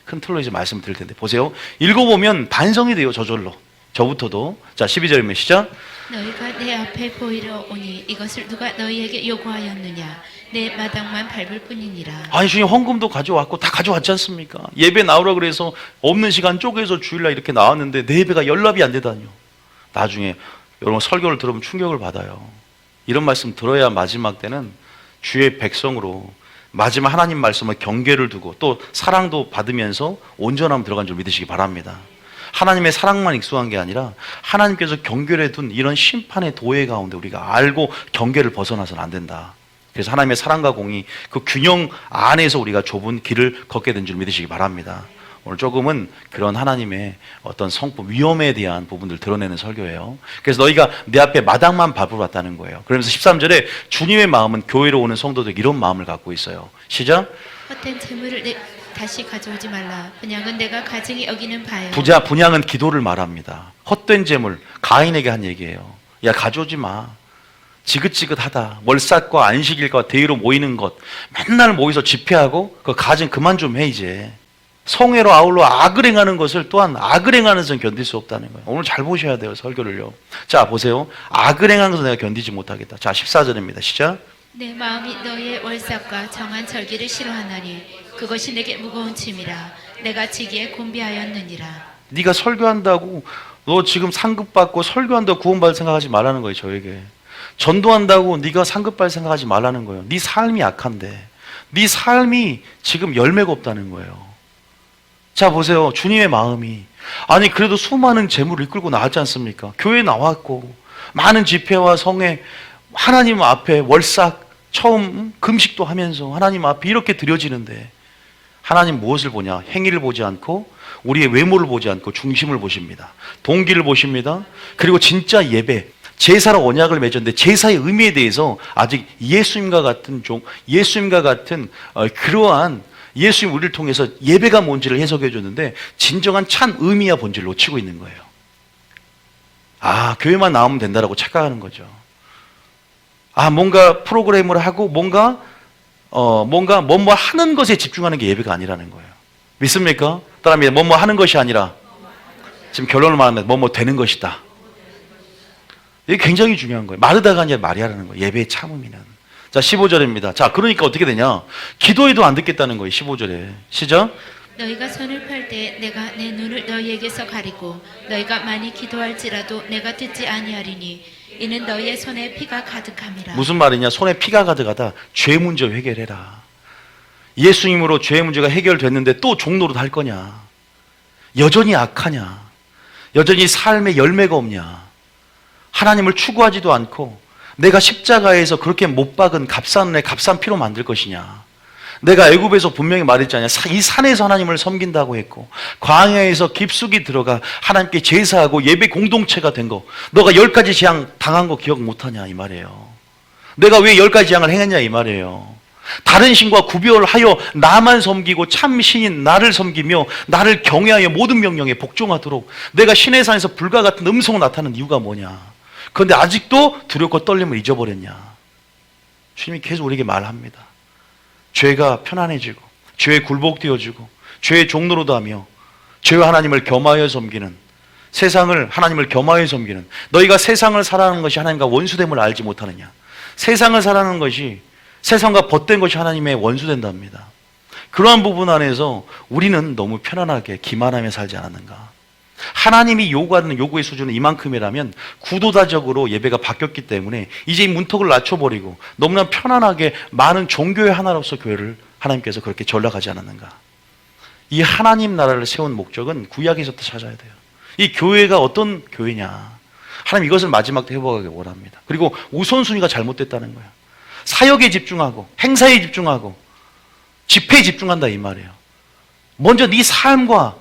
큰 틀로 이제 말씀을 드릴 텐데 보세요. 읽어보면 반성이 돼요. 저절로. 저부터도. 자, 12절이면 시작. 너희가 내 앞에 보이러 오니 이것을 누가 너희에게 요구하였느냐? 내 마당만 밟을 뿐이니라. 아니, 주님 헌금도 가져왔고 다 가져왔지 않습니까? 예배 나오라 그래서 없는 시간 쪼개서 주일날 이렇게 나왔는데 내 예배가 연락이 안 되다니요. 나중에 여러분 설교를 들으면 충격을 받아요. 이런 말씀 들어야 마지막 때는 주의 백성으로 마지막 하나님 말씀을 경계를 두고 또 사랑도 받으면서 온전함 들어간 줄 믿으시기 바랍니다. 하나님의 사랑만 익숙한 게 아니라 하나님께서 경계를 둔 이런 심판의 도회 가운데 우리가 알고 경계를 벗어나서는 안 된다. 그래서 하나님의 사랑과 공의 그 균형 안에서 우리가 좁은 길을 걷게 된 줄 믿으시기 바랍니다. 오늘 조금은 그런 하나님의 어떤 성품, 위험에 대한 부분들 드러내는 설교예요. 그래서 너희가 내 앞에 마당만 밟아봤다는 거예요. 그러면서 13절에 주님의 마음은 교회로 오는 성도들 이런 마음을 갖고 있어요. 시작. 헛된 재물을 다시 가져오지 말라. 분양은 내가 가증히 여기는 바요. 분양은 기도를 말합니다. 헛된 재물, 가인에게 한 얘기예요. 야, 가져오지 마. 지긋지긋하다. 월삭과 안식일과 대의로 모이는 것 맨날 모여서 집회하고 그 가증 그만 좀 해. 이제 성회로 아울러 악을 행하는 것을 또한 악을 행하는 것은 견딜 수 없다는 거예요. 오늘 잘 보셔야 돼요. 설교를요. 자, 보세요. 악을 행하는 것을 내가 견디지 못하겠다. 자, 14절입니다. 시작. 내 마음이 너희의 월삭과 정한 절기를 싫어하나니 그것이 내게 무거운 짐이라. 내가 지기에 곤비하였느니라. 네가 설교한다고 너 지금 상급 받고 설교한다고 구원받을 생각하지 말라는 거예요. 저에게 전도한다고 네가 상급 받을 생각하지 말라는 거예요. 네 삶이 약한데 네 삶이 지금 열매가 없다는 거예요. 자, 보세요. 주님의 마음이 아니 그래도 수많은 재물을 이끌고 나왔지 않습니까? 교회에 나왔고 많은 집회와 성회 하나님 앞에 월삭 처음 금식도 하면서 하나님 앞에 이렇게 드려지는데 하나님 무엇을 보냐? 행위를 보지 않고 우리의 외모를 보지 않고 중심을 보십니다. 동기를 보십니다. 그리고 진짜 예배, 제사로 언약을 맺었는데 제사의 의미에 대해서 아직 예수님과 같은 그러한 예수님 우리를 통해서 예배가 뭔지를 해석해 줬는데 진정한 참 의미와 본질을 놓치고 있는 거예요. 아, 교회만 나오면 된다라고 착각하는 거죠. 아, 뭔가 프로그램을 하고 뭔가 뭐뭐 하는 것에 집중하는 게 예배가 아니라는 거예요. 믿습니까? 따라합니다. 뭐뭐 하는 것이 아니라 지금 결론을 말하면 뭐뭐 되는 것이다. 이게 굉장히 중요한 거예요. 마르다가 아니라 마리아라는 거예요. 예배의 참 의미는. 자, 15절입니다. 자, 그러니까 어떻게 되냐? 기도해도 안 듣겠다는 거예요. 15절에. 시작. 너희가 손을 펼 때 내가 내 눈을 너희에게서 가리고 너희가 많이 기도할지라도 내가 듣지 아니하리니 이는 너희의 손에 피가 가득함이라. 무슨 말이냐? 손에 피가 가득하다. 죄 문제 해결해라. 예수님으로 죄 문제가 해결됐는데 또 종노릇 할 거냐? 여전히 악하냐? 여전히 삶에 열매가 없냐? 하나님을 추구하지도 않고 내가 십자가에서 그렇게 못 박은 값싼 내 값싼 피로 만들 것이냐? 내가 애굽에서 분명히 말했잖아요. 이 산에서 하나님을 섬긴다고 했고 광야에서 깊숙이 들어가 하나님께 제사하고 예배 공동체가 된 거 너가 10가지 재앙 당한 거 기억 못하냐 이 말이에요. 내가 왜 10가지 재앙을 행했냐 이 말이에요. 다른 신과 구별하여 나만 섬기고 참 신인 나를 섬기며 나를 경외하여 모든 명령에 복종하도록 내가 신의 산에서 불과 같은 음성을 나타내는 이유가 뭐냐? 그런데 아직도 두렵고 떨림을 잊어버렸냐? 주님이 계속 우리에게 말합니다. 죄가 편안해지고 죄에 굴복되어지고 죄의 종로로도 하며 죄와 하나님을 겸하여 섬기는 세상을 하나님을 겸하여 섬기는 너희가 세상을 살아가는 것이 하나님과 원수됨을 알지 못하느냐? 세상을 살아가는 것이 세상과 벗된 것이 하나님의 원수된답니다. 그러한 부분 안에서 우리는 너무 편안하게 기만하며 살지 않았는가? 하나님이 요구하는 요구의 수준은 이만큼이라면 구도다적으로 예배가 바뀌었기 때문에 이제 이 문턱을 낮춰버리고 너무나 편안하게 많은 종교의 하나로서 교회를 하나님께서 그렇게 전락하지 않았는가? 이 하나님 나라를 세운 목적은 구약에서부터 찾아야 돼요. 이 교회가 어떤 교회냐? 하나님 이것을 마지막 때 회복하기 원합니다. 그리고 우선순위가 잘못됐다는 거예요. 사역에 집중하고 행사에 집중하고 집회에 집중한다 이 말이에요. 먼저 네 삶과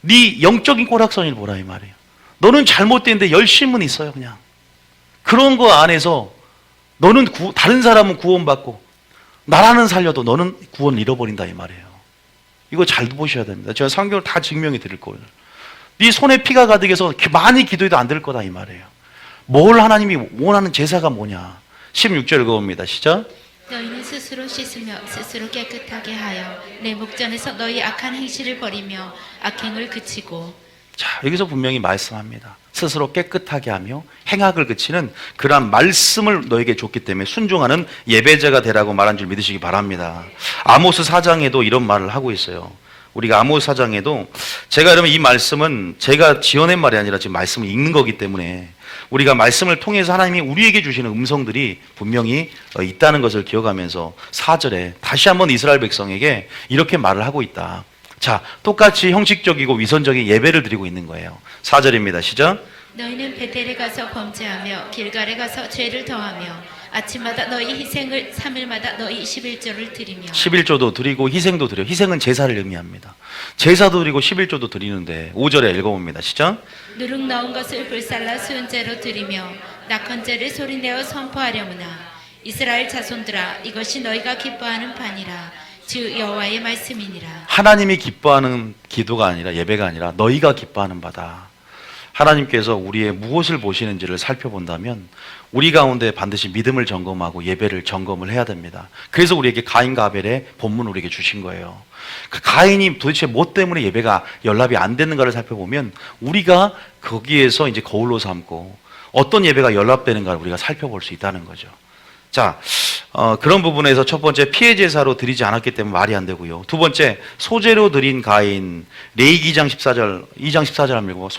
네 영적인 꼬락선을 보라 이 말이에요. 너는 잘못됐는데 열심은 있어요 그냥. 그런 거 안에서 너는 다른 사람은 구원받고 나라는 살려도 너는 구원을 잃어버린다 이 말이에요. 이거 잘 보셔야 됩니다. 제가 성경을 다 증명해 드릴 거예요. 네 손에 피가 가득해서 많이 기도해도 안 될 거다 이 말이에요. 뭘 하나님이 원하는 제사가 뭐냐? 16절 읽어봅니다. 시작. 너희는 스스로 씻으며 스스로 깨끗하게 하여 내 목전에서 너희 악한 행실을 버리며 악행을 그치고. 자, 여기서 분명히 말씀합니다. 스스로 깨끗하게 하며 행악을 그치는 그러한 말씀을 너에게 줬기 때문에 순종하는 예배자가 되라고 말한 줄 믿으시기 바랍니다. 아모스 4장에도 이런 말을 하고 있어요. 우리가 아모스 4장에도 제가 여러분 이 말씀은 제가 지어낸 말이 아니라 지금 말씀을 읽는 거기 때문에 우리가 말씀을 통해서 하나님이 우리에게 주시는 음성들이 분명히 있다는 것을 기억하면서 4절에 다시 한번 이스라엘 백성에게 이렇게 말을 하고 있다. 자, 똑같이 형식적이고 위선적인 예배를 드리고 있는 거예요. 4절입니다. 시작. 너희는 베델에 가서 범죄하며 길갈에 가서 죄를 더하며 아침마다 너희 희생을 3일마다 너희 11조를 드리며. 11조도 드리고 희생도 드려. 희생은 제사를 의미합니다. 제사도 드리고 11조도 드리는데 5절에 읽어봅니다. 시작. 누룩 넣은 것을 불살라 수은제로 드리며 낙헌제를 소리내어 선포하려무나 이스라엘 자손들아 이것이 너희가 기뻐하는 바니라 주 여호와의 말씀이니라. 하나님이 기뻐하는 기도가 아니라 예배가 아니라 너희가 기뻐하는 바다. 하나님께서 우리의 무엇을 보시는지를 살펴본다면 우리 가운데 반드시 믿음을 점검하고 예배를 점검을 해야 됩니다. 그래서 우리에게 가인과 아벨의 본문을 우리에게 주신 거예요. 그 가인이 도대체 뭐 때문에 예배가 연락이 안 되는가를 살펴보면 우리가 거기에서 이제 거울로 삼고 어떤 예배가 연락되는가를 우리가 살펴볼 수 있다는 거죠. 자, 그런 부분에서 첫 번째 피해 제사로 드리지 않았기 때문에 말이 안 되고요. 두 번째 소제로 드린 가인, 레위기 2장 14절 한번 읽고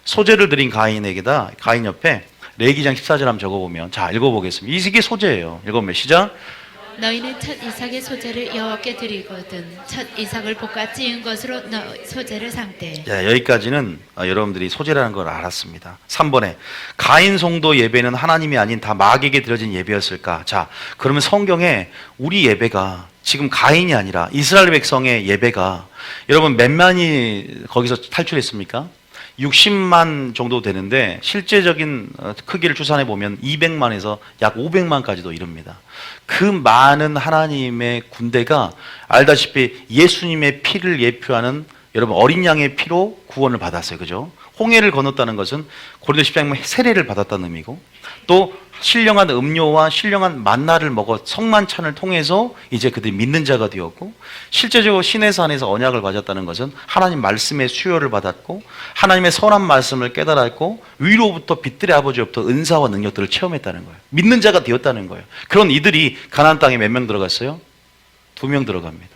소제를 드린 가인에게다 가인 옆에 레위기 2장 14절 한번 적어보면 자 읽어보겠습니다. 이게 소제예요. 읽어보면 시작. 너희는 첫 이삭의 소제를 여호와께 드리거든 첫 이삭을 볶아 찌은 것으로 너 소제를 삼되. 자, 여기까지는 여러분들이 소제라는 걸 알았습니다. 3번에 가인 성도 예배는 하나님이 아닌 다 마귀에게 드려진 예배였을까? 자, 그러면 성경에 우리 예배가 지금 가인이 아니라 이스라엘 백성의 예배가 여러분 몇만이 거기서 탈출했습니까? 60만 정도 되는데 실제적인 크기를 추산해 보면 200만에서 약 500만까지도 이릅니다. 그 많은 하나님의 군대가 알다시피 예수님의 피를 예표하는 여러분 어린 양의 피로 구원을 받았어요. 그죠? 홍해를 건넜다는 것은 고린도 10장에 세례를 받았다는 의미고 또 신령한 음료와 신령한 만나를 먹어 성만찬을 통해서 이제 그들이 믿는 자가 되었고 실제적으로 신의 산에서 언약을 가졌다는 것은 하나님 말씀의 수요를 받았고 하나님의 선한 말씀을 깨달았고 위로부터 빛들의 아버지로부터 은사와 능력들을 체험했다는 거예요. 믿는 자가 되었다는 거예요. 그런 이들이 가나안 땅에 몇 명 들어갔어요? 2명 들어갑니다.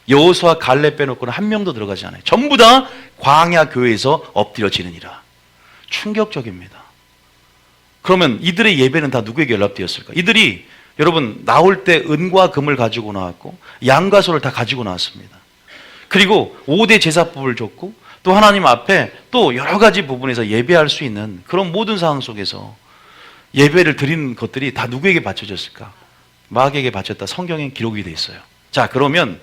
여호수아 갈렙 빼놓고는 1명도 들어가지 않아요. 전부 다 광야 교회에서 엎드려지느니라. 충격적입니다. 그러면 이들의 예배는 다 누구에게 연락되었을까? 이들이 여러분 나올 때 은과 금을 가지고 나왔고 양과 소를 다 가지고 나왔습니다. 그리고 5대 제사법을 줬고 또 하나님 앞에 또 여러 가지 부분에서 예배할 수 있는 그런 모든 상황 속에서 예배를 드린 것들이 다 누구에게 바쳐졌을까? 마귀에게 바쳤다. 성경에 기록이 돼 있어요. 자, 그러면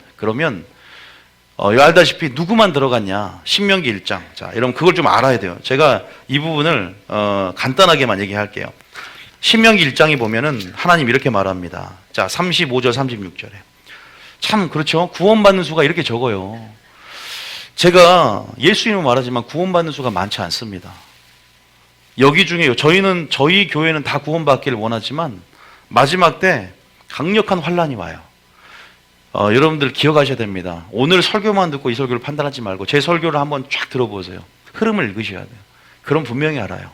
알다시피 누구만 들어갔냐? 신명기 1장. 자, 여러분 그걸 좀 알아야 돼요. 제가 이 부분을 간단하게만 얘기할게요. 신명기 1장에 보면은 하나님 이렇게 말합니다. 자, 35절 36절에. 참 그렇죠. 구원받는 수가 이렇게 적어요. 제가 예수님은 말하지만 구원받는 수가 많지 않습니다. 여기 중에 저희 교회는 다 구원받기를 원하지만 마지막 때 강력한 환란이 와요. 여러분들 기억하셔야 됩니다. 오늘 설교만 듣고 이 설교를 판단하지 말고 제 설교를 한번 쫙 들어보세요. 흐름을 읽으셔야 돼요. 그럼 분명히 알아요.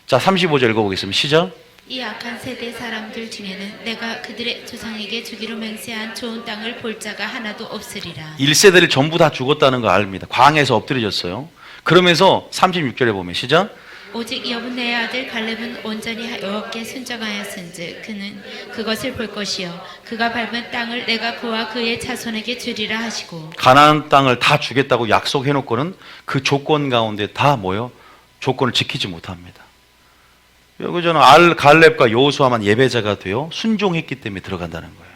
자, 35절 읽어보겠습니다. 시작. 이 악한 세대 사람들 중에는 내가 그들의 조상에게 주기로 맹세한 좋은 땅을 볼 자가 하나도 없으리라. 1세대를 전부 다 죽었다는 거 압니다. 광에서 엎드려졌어요. 그러면서 36절에 보면 시작. 오직 여분네의 아들 갈렙은 온전히 여호와께 순종하였은즉 그는 그것을 볼 것이요 그가 밟은 땅을 내가 그와 그의 자손에게 주리라 하시고 가나안 땅을 다 주겠다고 약속해놓고는 그 조건 가운데 다 뭐요? 조건을 지키지 못합니다. 여기 저는 갈렙과 여호수아만 예배자가 되어 순종했기 때문에 들어간다는 거예요.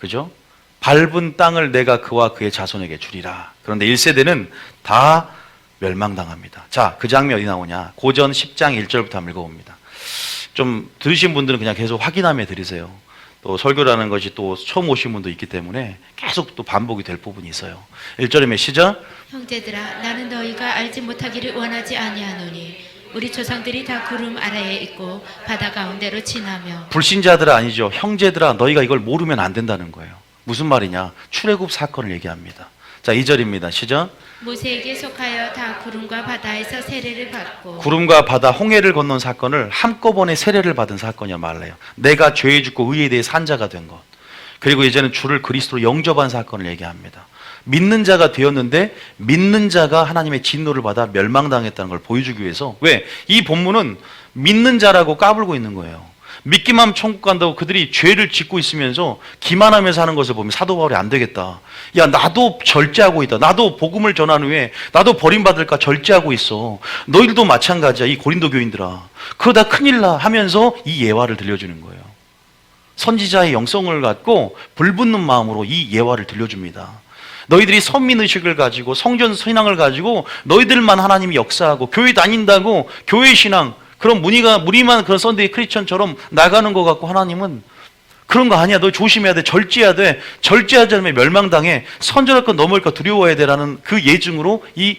그죠? 밟은 땅을 내가 그와 그의 자손에게 주리라. 그런데 1세대는 다 멸망당합니다. 자, 그 장면이 어디 나오냐? 고전 10장 1절부터 한번 읽어봅니다. 좀 들으신 분들은 그냥 계속 확인하며 들으세요. 또 설교라는 것이 또 처음 오신 분도 있기 때문에 계속 또 반복이 될 부분이 있어요. 1절이면 시작. 형제들아 나는 너희가 알지 못하기를 원하지 아니하노니 우리 조상들이 다 구름 아래에 있고 바다 가운데로 지나며 불신자들아 아니죠. 형제들아 너희가 이걸 모르면 안 된다는 거예요. 무슨 말이냐? 출애굽 사건을 얘기합니다. 자, 2절입니다. 시작. 모세에게 속하여 다 구름과 바다에서 세례를 받고 구름과 바다 홍해를 건넌 사건을 한꺼번에 세례를 받은 사건이야 말래요. 내가 죄에 죽고 의에 대해 산자가 된 것. 그리고 이제는 주를 그리스도로 영접한 사건을 얘기합니다. 믿는 자가 되었는데 믿는 자가 하나님의 진노를 받아 멸망당했다는 걸 보여주기 위해서 왜? 이 본문은 믿는 자라고 까불고 있는 거예요. 믿기만 하면 천국 간다고 그들이 죄를 짓고 있으면서 기만하면서 하는 것을 보면 사도 바울이 안 되겠다. 야, 나도 절제하고 있다. 나도 복음을 전한 후에 나도 버림받을까 절제하고 있어. 너희들도 마찬가지야. 이 고린도 교인들아. 그러다 큰일 나 하면서 이 예화를 들려주는 거예요. 선지자의 영성을 갖고 불붙는 마음으로 이 예화를 들려줍니다. 너희들이 선민의식을 가지고 성전 신앙을 가지고 너희들만 하나님이 역사하고 교회 다닌다고 교회 신앙 그런 무리만 그런 썬데이 크리스천처럼 나가는 것 같고 하나님은 그런 거 아니야. 너 조심해야 돼. 절제해야 돼. 절제하지 않으면 멸망당해. 선전할 건 넘을 거 두려워해야 돼라는 그 예증으로 이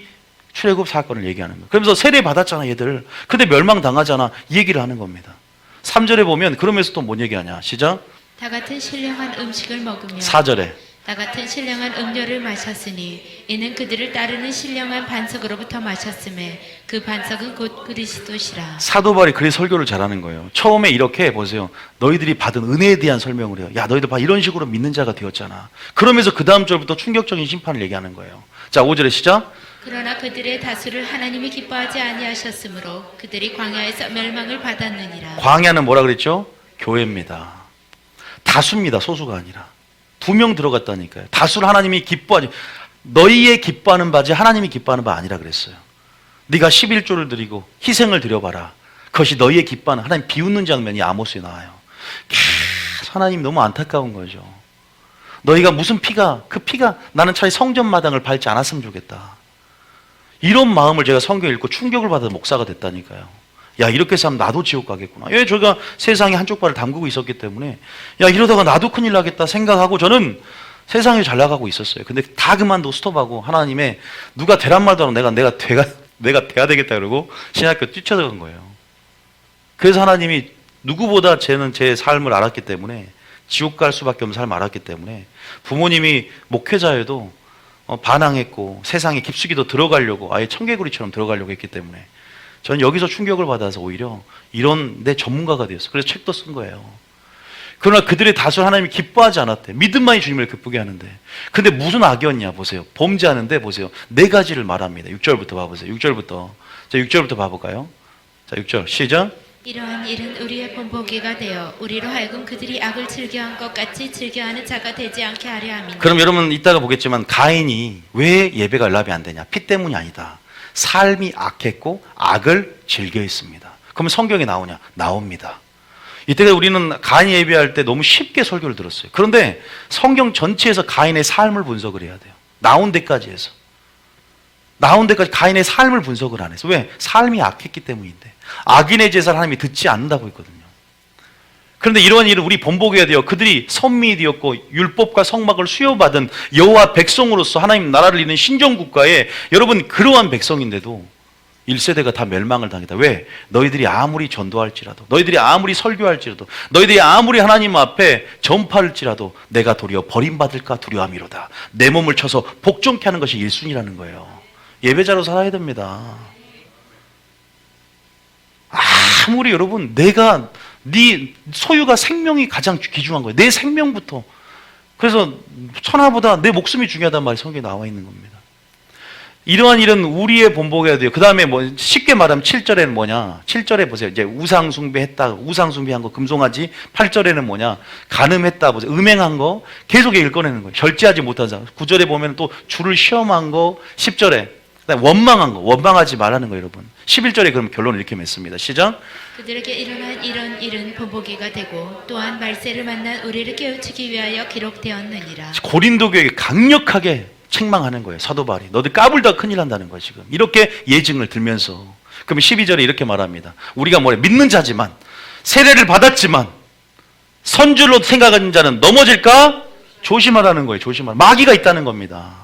출애굽 사건을 얘기하는 거예요. 그러면서 세례 받았잖아 얘들. 근데 멸망당하잖아. 이 얘기를 하는 겁니다. 3절에 보면 그러면서 또 뭔 얘기하냐. 시작. 다 같은 신령한 음식을 먹으며 4절에 다 같은 신령한 음료를 마셨으니 이는 그들을 따르는 신령한 반석으로부터 마셨음에 그 반석은 곧 그리스도시라. 사도 바울이 그래서 설교를 잘하는 거예요. 처음에 이렇게 보세요. 너희들이 받은 은혜에 대한 설명을 해요. 야, 너희들 봐 이런 식으로 믿는 자가 되었잖아. 그러면서 그 다음 절부터 충격적인 심판을 얘기하는 거예요. 자, 5절에 시작. 그러나 그들의 다수를 하나님이 기뻐하지 아니하셨으므로 그들이 광야에서 멸망을 받았느니라. 광야는 뭐라 그랬죠? 교회입니다. 다수입니다. 소수가 아니라. 2명 들어갔다니까요. 다수를 하나님이 기뻐하지. 너희의 기뻐하는 바지 하나님이 기뻐하는 바 아니라 그랬어요. 네가 11조를 드리고 희생을 드려봐라. 그것이 너희의 기뻐하는 하나님 비웃는 장면이 아모스에 나와요. 하나님 너무 안타까운 거죠. 너희가 무슨 그 피가 나는 차라리 성전 마당을 밟지 않았으면 좋겠다. 이런 마음을 제가 성경 읽고 충격을 받아 목사가 됐다니까요. 야, 이렇게 해서 하면 나도 지옥 가겠구나. 왜? 저희가 세상에 한쪽 발을 담그고 있었기 때문에 야, 이러다가 나도 큰일 나겠다 생각하고 저는 세상에 잘 나가고 있었어요. 근데 다 그만두고 스톱하고 하나님의 누가 되란 말도 안 하고 내가 돼야 되겠다 그러고 신학교 뛰쳐들어간 거예요. 그래서 하나님이 누구보다 쟤는 제 삶을 알았기 때문에 지옥 갈 수밖에 없는 삶을 알았기 때문에 부모님이 목회자여도 반항했고 세상에 깊숙이 더 들어가려고 아예 청개구리처럼 들어가려고 했기 때문에 저는 여기서 충격을 받아서 오히려 이런 내 전문가가 되었어요. 그래서 책도 쓴 거예요. 그러나 그들의 다수를 하나님이 기뻐하지 않았대. 믿음만이 주님을 기쁘게 하는데. 근데 무슨 악이었냐 보세요. 범죄하는데 보세요. 4가지를 말합니다. 6절부터 봐보세요. 6절부터. 자, 6절부터 봐볼까요? 자, 6절 시작. 이러한 일은 우리의 본보기가 되어 우리로 하여금 그들이 악을 즐겨한 것 같이 즐겨하는 자가 되지 않게 하려 함이니. 그럼 여러분 이따가 보겠지만 가인이 왜 예배가 연락이 안 되냐? 피 때문이 아니다. 삶이 악했고 악을 즐겨했습니다. 그러면 성경에 나오냐? 나옵니다. 이때가 우리는 가인 예배할 때 너무 쉽게 설교를 들었어요. 그런데 성경 전체에서 가인의 삶을 분석을 해야 돼요. 나온 데까지 해서. 나온 데까지 가인의 삶을 분석을 안 해서. 왜? 삶이 악했기 때문인데. 악인의 제사를 하나님이 듣지 않는다고 했거든요. 그런데 이러한 일은 우리 본보기가 되어 그들이 선민이 되었고 율법과 성막을 수여받은 여호와 백성으로서 하나님 나라를 이루는 신정국가에 여러분 그러한 백성인데도 1세대가 다 멸망을 당했다. 왜? 너희들이 아무리 전도할지라도, 너희들이 아무리 설교할지라도, 너희들이 아무리 하나님 앞에 전파할지라도 내가 도리어 버림받을까 두려움이로다. 내 몸을 쳐서 복종케 하는 것이 1순위라는 거예요. 예배자로 살아야 됩니다. 아무리 여러분 내가 네 소유가 생명이 가장 귀중한 거예요. 내 생명부터. 그래서 천하보다 내 목숨이 중요하다는 말이 성경에 나와 있는 겁니다. 이러한 일은 우리의 본보기가 돼요. 그 다음에 뭐 쉽게 말하면 7절에는 뭐냐? 7절에 보세요. 이제 우상 숭배했다. 우상 숭배한 거 금송아지. 8절에는 뭐냐? 간음했다. 보세요. 음행한 거 계속 읽어내는 거예요. 절제하지 못한 사람. 9절에 보면 또 주를 시험한 거. 10절에 그다음에 원망한 거. 원망하지 말라는 거예요, 여러분. 11절에 그럼 결론을 이렇게 맺습니다. 시작. 그들에게 일어난 이런 일은 본보기가 되고 또한 말세를 만난 우리를 깨우치기 위하여 기록되었느니라. 고린도 교회에 강력하게 책망하는 거예요. 사도 바울이. 너들 까불다 큰일 난다는 거예요. 지금 이렇게 예증을 들면서. 그러면 12절에 이렇게 말합니다. 우리가 뭐래? 믿는 자지만 세례를 받았지만 선줄로 생각하는 자는 넘어질까? 조심하라는 거예요. 조심하라. 마귀가 있다는 겁니다.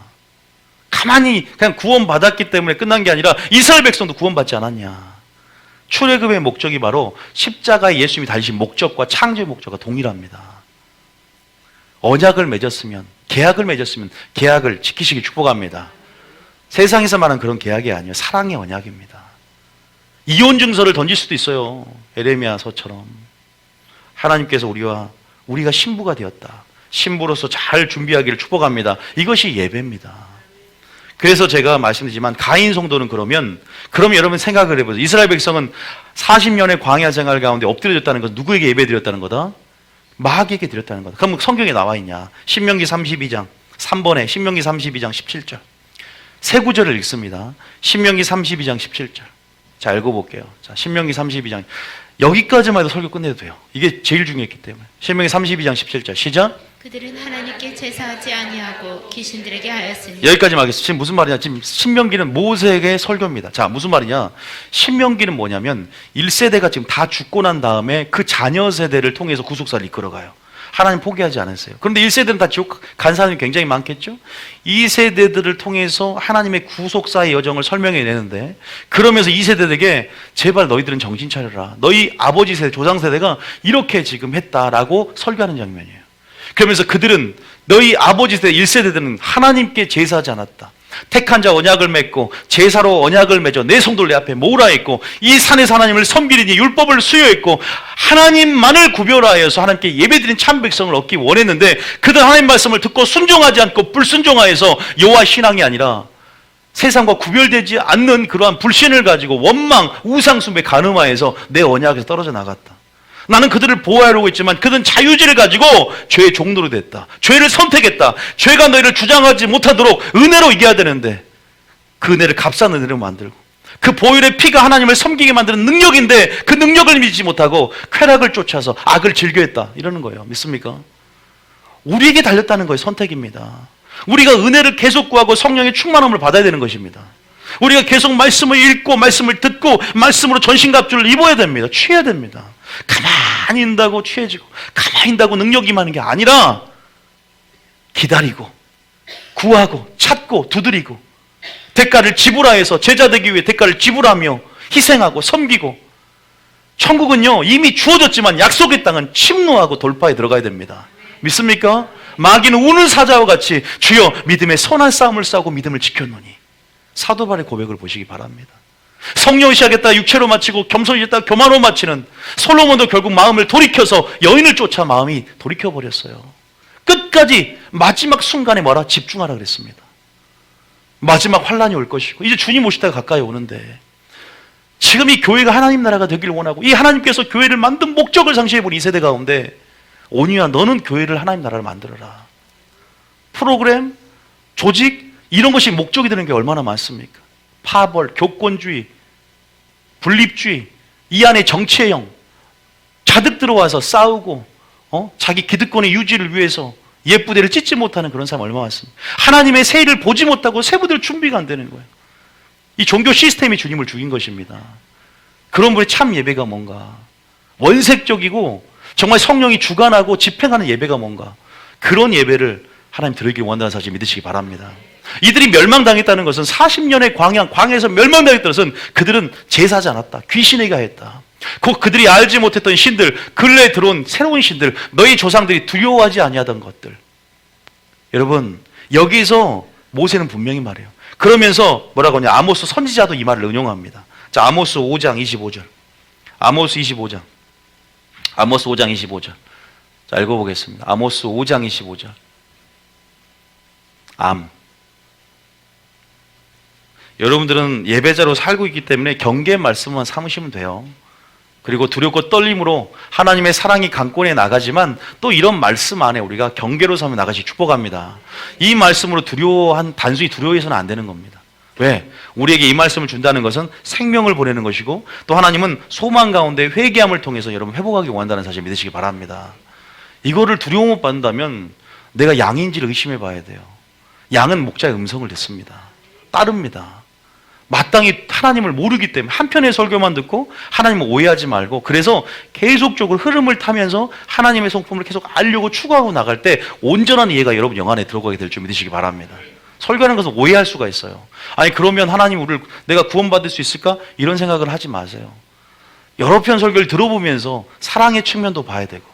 가만히 그냥 구원받았기 때문에 끝난 게 아니라 이스라엘 백성도 구원받지 않았냐. 출애굽의 목적이 바로 십자가에 예수님이 달리신 목적과 창조의 목적과 동일합니다. 언약을 맺었으면, 계약을 맺었으면 계약을 지키시길 축복합니다. 세상에서 말하는 그런 계약이 아니에요. 사랑의 언약입니다. 이혼 증서를 던질 수도 있어요. 에레미야서처럼. 하나님께서 우리가 신부가 되었다. 신부로서 잘 준비하기를 축복합니다. 이것이 예배입니다. 그래서 제가 말씀드리지만 가인 성도는 그럼 여러분 생각을 해보세요. 이스라엘 백성은 40년의 광야 생활 가운데 엎드려졌다는 것은 누구에게 예배드렸다는 거다? 마귀에게 드렸다는 거다. 그럼 성경에 나와 있냐? 신명기 32장 3번에 신명기 32장 17절 세 구절을 읽습니다. 신명기 32장 17절. 자, 읽어볼게요. 자, 신명기 32장 여기까지만 해도 설교 끝내도 돼요. 이게 제일 중요했기 때문에. 신명기 32장 17절 시작. 그들은 하나님께 제사하지 아니하고 귀신들에게 하였으니. 여기까지만 하겠습니다. 지금 무슨 말이냐? 지금 신명기는 모세에게 설교입니다. 자, 무슨 말이냐? 신명기는 뭐냐면 1세대가 지금 다 죽고 난 다음에 그 자녀 세대를 통해서 구속사를 이끌어가요. 하나님 포기하지 않았어요. 그런데 1세대는 다 지옥 간 사람이 굉장히 많겠죠? 2세대들을 통해서 하나님의 구속사의 여정을 설명해 내는데, 그러면서 2세대에게 제발 너희들은 정신 차려라. 너희 아버지 세대, 조상 세대가 이렇게 지금 했다라고 설교하는 장면이에요. 그러면서 그들은 너희 아버지 세대 1세대들은 하나님께 제사하지 않았다. 택한 자 언약을 맺고 제사로 언약을 맺어 내 성도를 내 앞에 모으라 했고 이 산에서 하나님을 섬기리니 율법을 수여했고 하나님만을 구별하여서 하나님께 예배드린 참 백성을 얻기 원했는데 그들 하나님 말씀을 듣고 순종하지 않고 불순종하여서 여호와 신앙이 아니라 세상과 구별되지 않는 그러한 불신을 가지고 원망, 우상숭배, 간음하여서 내 언약에서 떨어져 나갔다. 나는 그들을 보호하려고 했지만 그들은 자유지를 가지고 죄의 종로로 됐다. 죄를 선택했다. 죄가 너희를 주장하지 못하도록 은혜로 이겨야 되는데 그 은혜를 값싼 은혜로 만들고 그 보혈의 피가 하나님을 섬기게 만드는 능력인데 그 능력을 믿지 못하고 쾌락을 쫓아서 악을 즐겨했다. 이러는 거예요. 믿습니까? 우리에게 달렸다는 거예요. 선택입니다. 우리가 은혜를 계속 구하고 성령의 충만함을 받아야 되는 것입니다. 우리가 계속 말씀을 읽고 말씀을 듣고 말씀으로 전신갑주를 입어야 됩니다. 취해야 됩니다. 가만히 있다고 취해지고 가만히 있다고 능력이 많은 게 아니라 기다리고 구하고 찾고 두드리고 대가를 지불하여서 제자 되기 위해 대가를 지불하며 희생하고 섬기고 천국은요 이미 주어졌지만 약속의 땅은 침노하고 돌파에 들어가야 됩니다. 믿습니까? 마귀는 우는 사자와 같이 주여 믿음의 선한 싸움을 싸우고 믿음을 지켰노니 사도 바울의 고백을 보시기 바랍니다. 성령을 시작했다 육체로 마치고 겸손히 했다 교만으로 마치는 솔로몬도 결국 마음을 돌이켜서 여인을 쫓아 마음이 돌이켜버렸어요. 끝까지 마지막 순간에 뭐라? 집중하라 그랬습니다. 마지막 환란이 올 것이고 이제 주님 오실 때가 가까이 오는데 지금 이 교회가 하나님 나라가 되기를 원하고 이 하나님께서 교회를 만든 목적을 상실해버린 이 세대 가운데 온유야 너는 교회를 하나님 나라를 만들어라. 프로그램, 조직 이런 것이 목적이 되는 게 얼마나 많습니까? 파벌, 교권주의, 분립주의, 이 안에 정치형 자득 들어와서 싸우고 자기 기득권의 유지를 위해서 예쁘대를 찢지 못하는 그런 사람 얼마나 많습니까? 하나님의 새 일을 보지 못하고 세부들 준비가 안 되는 거예요. 이 종교 시스템이 주님을 죽인 것입니다. 그런 분의 참 예배가 뭔가, 원색적이고 정말 성령이 주관하고 집행하는 예배가 뭔가, 그런 예배를 하나님 드리기 원하는 사실 믿으시기 바랍니다. 이들이 멸망당했다는 것은 40년의 광야에서 멸망당했다는 것은 그들은 제사하지 않았다. 귀신에게 했다. 그들이 알지 못했던 신들, 근래에 들어온 새로운 신들, 너희 조상들이 두려워하지 아니하던 것들. 여러분, 여기서 모세는 분명히 말해요. 그러면서 뭐라고 하냐, 아모스 선지자도 이 말을 응용합니다. 자, 아모스 5장 25절. 아모스 25장. 아모스 5장 25절. 자, 읽어보겠습니다. 아모스 5장 25절. 여러분들은 예배자로 살고 있기 때문에 경계의 말씀만 삼으시면 돼요. 그리고 두렵고 떨림으로 하나님의 사랑이 강권해 나가지만 또 이런 말씀 안에 우리가 경계로 삼아 나가시 축복합니다. 이 말씀으로 단순히 두려워해서는 안 되는 겁니다. 왜? 우리에게 이 말씀을 준다는 것은 생명을 보내는 것이고 또 하나님은 소망 가운데 회개함을 통해서 여러분 회복하기 원한다는 사실 믿으시기 바랍니다. 이거를 두려움 못 받는다면 내가 양인지를 의심해 봐야 돼요. 양은 목자의 음성을 듣습니다. 따릅니다. 마땅히 하나님을 모르기 때문에 한편의 설교만 듣고 하나님을 오해하지 말고, 그래서 계속적으로 흐름을 타면서 하나님의 성품을 계속 알려고 추구하고 나갈 때 온전한 이해가 여러분 영 안에 들어가게 될 줄 믿으시기 바랍니다. 설교하는 것은 오해할 수가 있어요. 아니 그러면 하나님 우리를 내가 구원받을 수 있을까? 이런 생각을 하지 마세요. 여러 편 설교를 들어보면서 사랑의 측면도 봐야 되고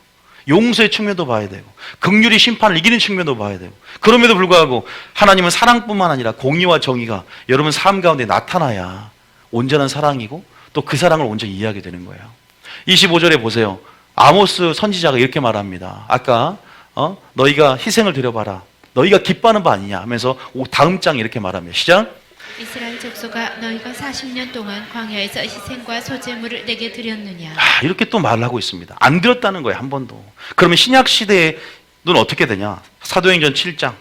용서의 측면도 봐야 되고 긍휼이 심판을 이기는 측면도 봐야 되고, 그럼에도 불구하고 하나님은 사랑뿐만 아니라 공의와 정의가 여러분 삶 가운데 나타나야 온전한 사랑이고 또 그 사랑을 온전히 이해하게 되는 거예요. 25절에 보세요. 아모스 선지자가 이렇게 말합니다. 아까 너희가 희생을 드려봐라, 너희가 기뻐하는 바 아니냐 하면서 다음 장에 이렇게 말합니다. 시작. 이스라엘 족속아, 너희가 40년 동안 광야에서 희생과 소제물을 내게 드렸느냐. 이렇게 또 말을 하고 있습니다. 안 드렸다는 거예요, 한 번도. 그러면 신약 시대에는 어떻게 되냐? 사도행전 7장.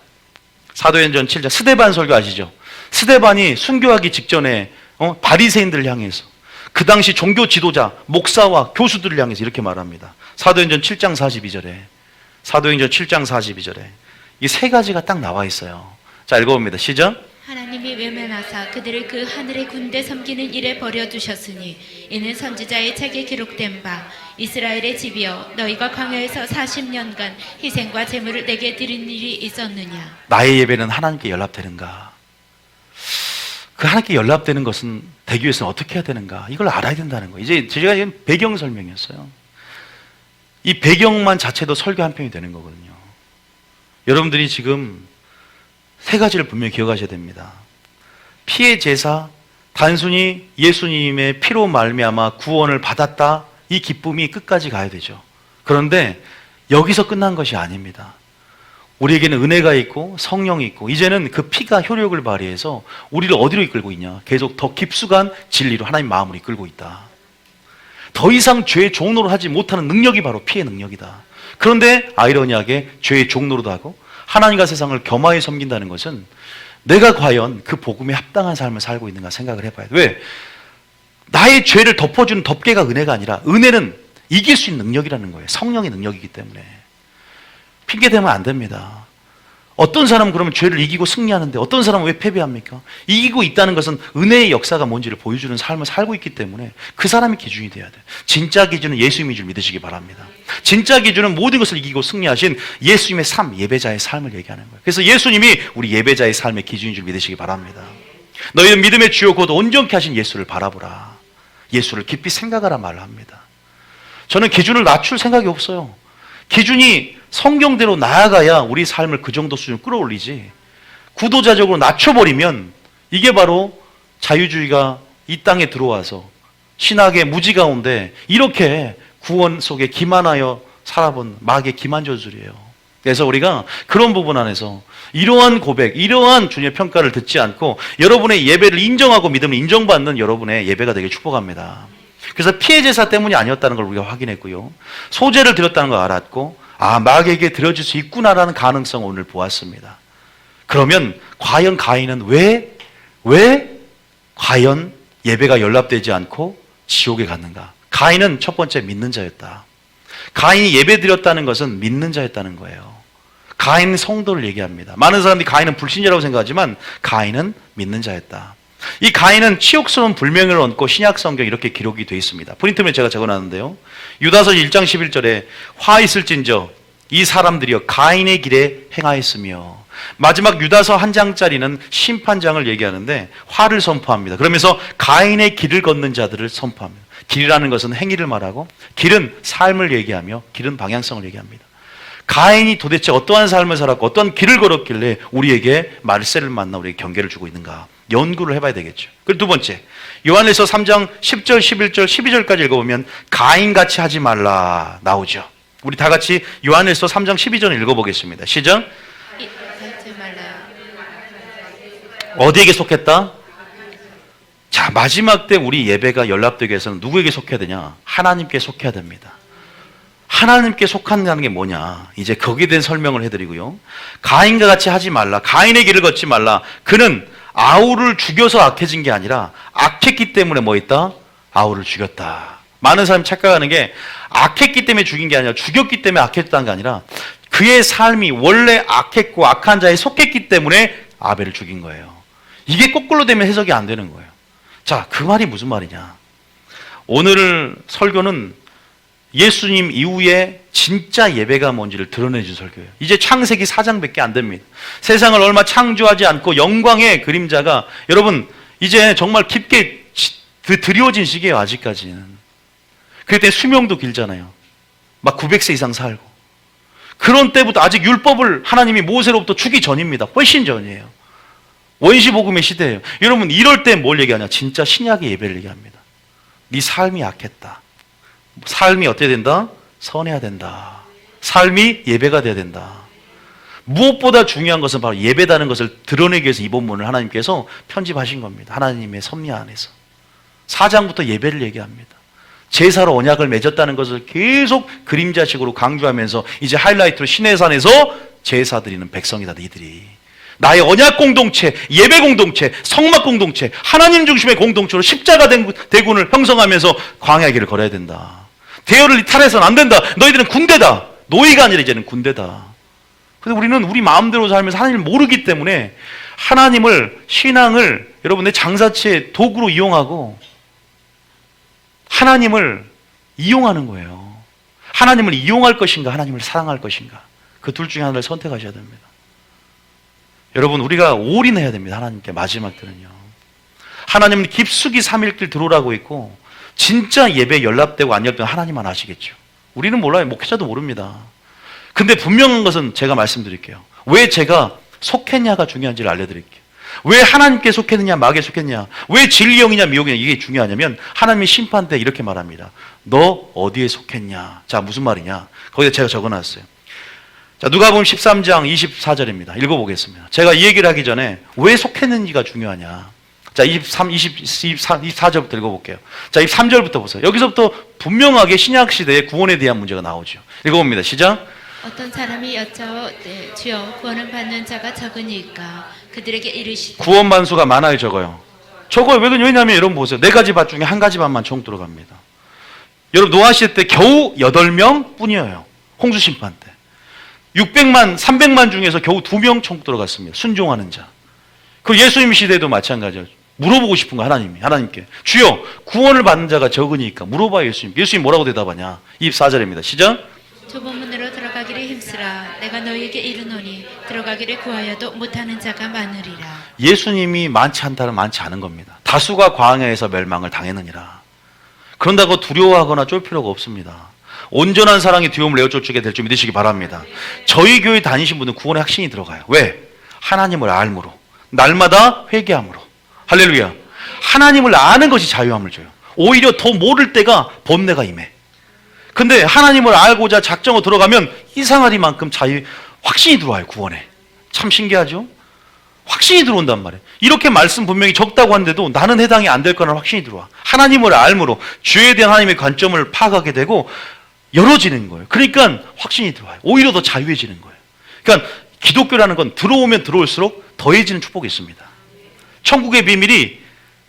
사도행전 7장. 스데반 설교 아시죠? 스데반이 순교하기 직전에 바리새인들을 향해서 그 당시 종교 지도자, 목사와 교수들을 향해서 이렇게 말합니다. 사도행전 7장 42절에. 사도행전 7장 42절에. 이 세 가지가 딱 나와 있어요. 자, 읽어봅니다. 시작. 하나님이 외면하사 그들을 그 하늘의 군대 섬기는 일에 버려두셨으니 이는 선지자의 책에 기록된 바 이스라엘의 집이여 너희가 광야에서 40년간 희생과 제물을 내게 드린 일이 있었느냐. 나의 예배는 하나님께 연락되는가? 그 하나님께 연락되는 것은 되기 위해서는 어떻게 해야 되는가? 이걸 알아야 된다는 거예요. 이제 제가 배경 설명이었어요. 이 배경만 자체도 설교 한 편이 되는 거거든요. 여러분들이 지금 세 가지를 분명히 기억하셔야 됩니다. 피의 제사, 단순히 예수님의 피로 말미암아 구원을 받았다, 이 기쁨이 끝까지 가야 되죠. 그런데 여기서 끝난 것이 아닙니다. 우리에게는 은혜가 있고 성령이 있고 이제는 그 피가 효력을 발휘해서 우리를 어디로 이끌고 있냐? 계속 더 깊숙한 진리로 하나님 마음을 이끌고 있다. 더 이상 죄의 종로를 하지 못하는 능력이 바로 피의 능력이다. 그런데 아이러니하게 죄의 종로로도 하고 하나님과 세상을 겸하여 섬긴다는 것은 내가 과연 그 복음에 합당한 삶을 살고 있는가 생각을 해봐야 돼. 왜? 나의 죄를 덮어주는 덮개가 은혜가 아니라 은혜는 이길 수 있는 능력이라는 거예요. 성령의 능력이기 때문에. 핑계대면 안 됩니다. 어떤 사람은 그러면 죄를 이기고 승리하는데 어떤 사람은 왜 패배합니까? 이기고 있다는 것은 은혜의 역사가 뭔지를 보여주는 삶을 살고 있기 때문에 그 사람이 기준이 돼야 돼요. 진짜 기준은 예수님인 줄 믿으시기 바랍니다. 진짜 기준은 모든 것을 이기고 승리하신 예수님의 삶, 예배자의 삶을 얘기하는 거예요. 그래서 예수님이 우리 예배자의 삶의 기준인 줄 믿으시기 바랍니다. 너희는 믿음의 주요 곧 온전케 하신 예수를 바라보라. 예수를 깊이 생각하라 말을 합니다. 저는 기준을 낮출 생각이 없어요. 기준이 성경대로 나아가야 우리 삶을 그 정도 수준 끌어올리지, 구도자적으로 낮춰버리면 이게 바로 자유주의가 이 땅에 들어와서 신학의 무지 가운데 이렇게 구원 속에 기만하여 살아본 마귀의 기만저술이에요. 그래서 우리가 그런 부분 안에서 이러한 고백, 이러한 주님의 평가를 듣지 않고 여러분의 예배를 인정하고 믿음을 인정받는 여러분의 예배가 되길 축복합니다. 그래서 피해 제사 때문이 아니었다는 걸 우리가 확인했고요. 소제를 드렸다는 걸 알았고, 마귀에게 드려질 수 있구나라는 가능성을 오늘 보았습니다. 그러면 과연 가인은 왜 과연 예배가 연락되지 않고 지옥에 갔는가? 가인은 첫 번째 믿는 자였다. 가인이 예배 드렸다는 것은 믿는 자였다는 거예요. 가인은 성도를 얘기합니다. 많은 사람들이 가인은 불신자라고 생각하지만 가인은 믿는 자였다. 이 가인은 치욕스러운 불명예를 얻고 신약 성경 이렇게 기록이 되어 있습니다. 프린트에 제가 적어놨는데요. 유다서 1장 11절에 화 있을진저 이 사람들이여 가인의 길에 행하였으며, 마지막 유다서 한 장짜리는 심판장을 얘기하는데 화를 선포합니다. 그러면서 가인의 길을 걷는 자들을 선포합니다. 길이라는 것은 행위를 말하고, 길은 삶을 얘기하며, 길은 방향성을 얘기합니다. 가인이 도대체 어떠한 삶을 살았고 어떠한 길을 걸었길래 우리에게 말세를 만나 우리에게 경계를 주고 있는가 연구를 해봐야 되겠죠. 그리고 두 번째, 요한일서 3장 10절, 11절, 12절까지 읽어보면 가인같이 하지 말라 나오죠. 우리 다 같이 요한일서 3장 12절 읽어보겠습니다. 시작. 하지 말라. 어디에게 속했다? 자, 마지막 때 우리 예배가 연락되기 위해서는 누구에게 속해야 되냐? 하나님께 속해야 됩니다. 하나님께 속한다는 게 뭐냐? 이제 거기에 대한 설명을 해드리고요. 가인과 같이 하지 말라. 가인의 길을 걷지 말라. 그는 아우를 죽여서 악해진 게 아니라 악했기 때문에 뭐 있다? 아우를 죽였다. 많은 사람이 착각하는 게 악했기 때문에 죽인 게 아니라 죽였기 때문에 악했다는 게 아니라 그의 삶이 원래 악했고 악한 자에 속했기 때문에 아벨을 죽인 거예요. 이게 거꾸로 되면 해석이 안 되는 거예요. 자, 그 말이 무슨 말이냐? 오늘 설교는 예수님 이후에 진짜 예배가 뭔지를 드러내준 설교예요. 이제 창세기 4장밖에 안 됩니다. 세상을 얼마 창조하지 않고 영광의 그림자가 여러분 이제 정말 깊게 드리워진 시기예요. 아직까지는. 그때 수명도 길잖아요. 막 900세 이상 살고. 그런 때부터 아직 율법을 하나님이 모세로부터 주기 전입니다. 훨씬 전이에요. 원시복음의 시대예요. 여러분 이럴 때 뭘 얘기하냐? 진짜 신약의 예배를 얘기합니다. 네 삶이 약했다. 삶이 어떻게 된다? 선해야 된다. 삶이 예배가 돼야 된다. 무엇보다 중요한 것은 바로 예배다는 것을 드러내기 위해서 이 본문을 하나님께서 편집하신 겁니다. 하나님의 섭리 안에서 4장부터 예배를 얘기합니다. 제사로 언약을 맺었다는 것을 계속 그림자식으로 강조하면서 이제 하이라이트로 시내산에서 제사 드리는 백성이다. 너희들이 나의 언약 공동체, 예배 공동체, 성막 공동체, 하나님 중심의 공동체로 십자가 대군을 형성하면서 광야의 길을 걸어야 된다. 대열을 이탈해서는 안 된다. 너희들은 군대다. 노예가 아니라 이제는 군대다. 근데 우리는 우리 마음대로 살면서 하나님을 모르기 때문에 하나님을, 신앙을 여러분의 장사치의 도구로 이용하고 하나님을 이용하는 거예요. 하나님을 이용할 것인가, 하나님을 사랑할 것인가. 그 둘 중에 하나를 선택하셔야 됩니다. 여러분 우리가 올인해야 됩니다. 하나님께 마지막 때는요. 하나님은 깊숙이 3일길 들어오라고 있고 진짜 예배 연락되고 안 연락되고 하나님만 아시겠죠. 우리는 몰라요. 목회자도 모릅니다. 근데 분명한 것은 제가 말씀드릴게요. 왜 제가 속했냐가 중요한지를 알려드릴게요. 왜 하나님께 속했느냐 마귀에 속했냐, 왜 진리형이냐 미혹이냐 이게 중요하냐면 하나님이 심판 때 이렇게 말합니다. 너 어디에 속했냐. 자, 무슨 말이냐. 거기다 제가 적어놨어요. 자, 누가복음 13장 24절입니다. 읽어보겠습니다. 제가 이 얘기를 하기 전에 왜 속했는지가 중요하냐. 자, 24절부터 읽어볼게요. 자, 23절부터 보세요. 여기서부터 분명하게 신약시대의 구원에 대한 문제가 나오죠. 읽어봅니다. 시작. 어떤 사람이 여짜오 주여 구원을 받는 자가 적으니까 그들에게 이르시되 구원 반수가 많아요 적어요? 적어요. 왜냐하면 여러분 보세요. 4가지 밭 중에 1가지 밭만 총 들어갑니다. 여러분 노아 시대 때 겨우 8명 뿐이에요. 홍수 심판 때 600만 300만 중에서 겨우 2명 총 들어갔습니다. 순종하는 자. 그 예수님 시대도 마찬가지예요. 물어보고 싶은 거 하나님께 주여 구원을 받는 자가 적으니까 물어봐요. 예수님 뭐라고 대답하냐. 24절입니다. 시작. 좁은 문으로 들어가기를 힘쓰라. 내가 너희에게 이르노니 들어가기를 구하여도 못하는 자가 많으리라. 예수님이 많지 않다는 많지 않은 겁니다. 다수가 광야에서 멸망을 당했느니라. 그런다고 두려워하거나 쫄 필요가 없습니다. 온전한 사랑이 두려움을 내어쫓게 될 줄 믿으시기 바랍니다. 저희 교회 다니신 분은 구원의 확신이 들어가요. 왜? 하나님을 알므로, 날마다 회개함으로. 할렐루야. 하나님을 아는 것이 자유함을 줘요. 오히려 더 모를 때가 번뇌가 임해. 근데 하나님을 알고자 작정으로 들어가면 이상하리만큼 확신이 들어와요, 구원에. 참 신기하죠? 확신이 들어온단 말이에요. 이렇게 말씀 분명히 적다고 하는데도 나는 해당이 안 될 거라는 확신이 들어와. 하나님을 알므로 주에 대한 하나님의 관점을 파악하게 되고 열어지는 거예요. 그러니까 확신이 들어와요. 오히려 더 자유해지는 거예요. 그러니까 기독교라는 건 들어오면 들어올수록 더해지는 축복이 있습니다. 천국의 비밀이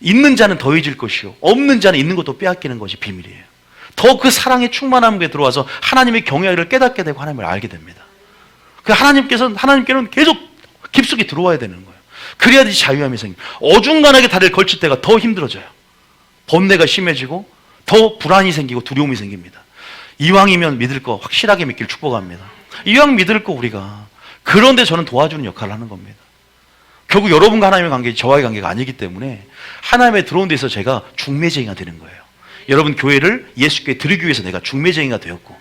있는 자는 더해질 것이요 없는 자는 있는 것도 빼앗기는 것이 비밀이에요. 더 그 사랑의 충만함에 들어와서 하나님의 경외를 깨닫게 되고 하나님을 알게 됩니다. 그 하나님께는 계속 깊숙이 들어와야 되는 거예요. 그래야지 자유함이 생깁니다. 어중간하게 다리를 걸칠 때가 더 힘들어져요. 번뇌가 심해지고 더 불안이 생기고 두려움이 생깁니다. 이왕이면 믿을 거 확실하게 믿기를 축복합니다. 이왕 믿을 거 우리가. 그런데 저는 도와주는 역할을 하는 겁니다. 결국 여러분과 하나님의 관계, 저와의 관계가 아니기 때문에 하나님에 들어온 데서 제가 중매쟁이가 되는 거예요. 여러분 교회를 예수께 드리기 위해서 내가 중매쟁이가 되었고,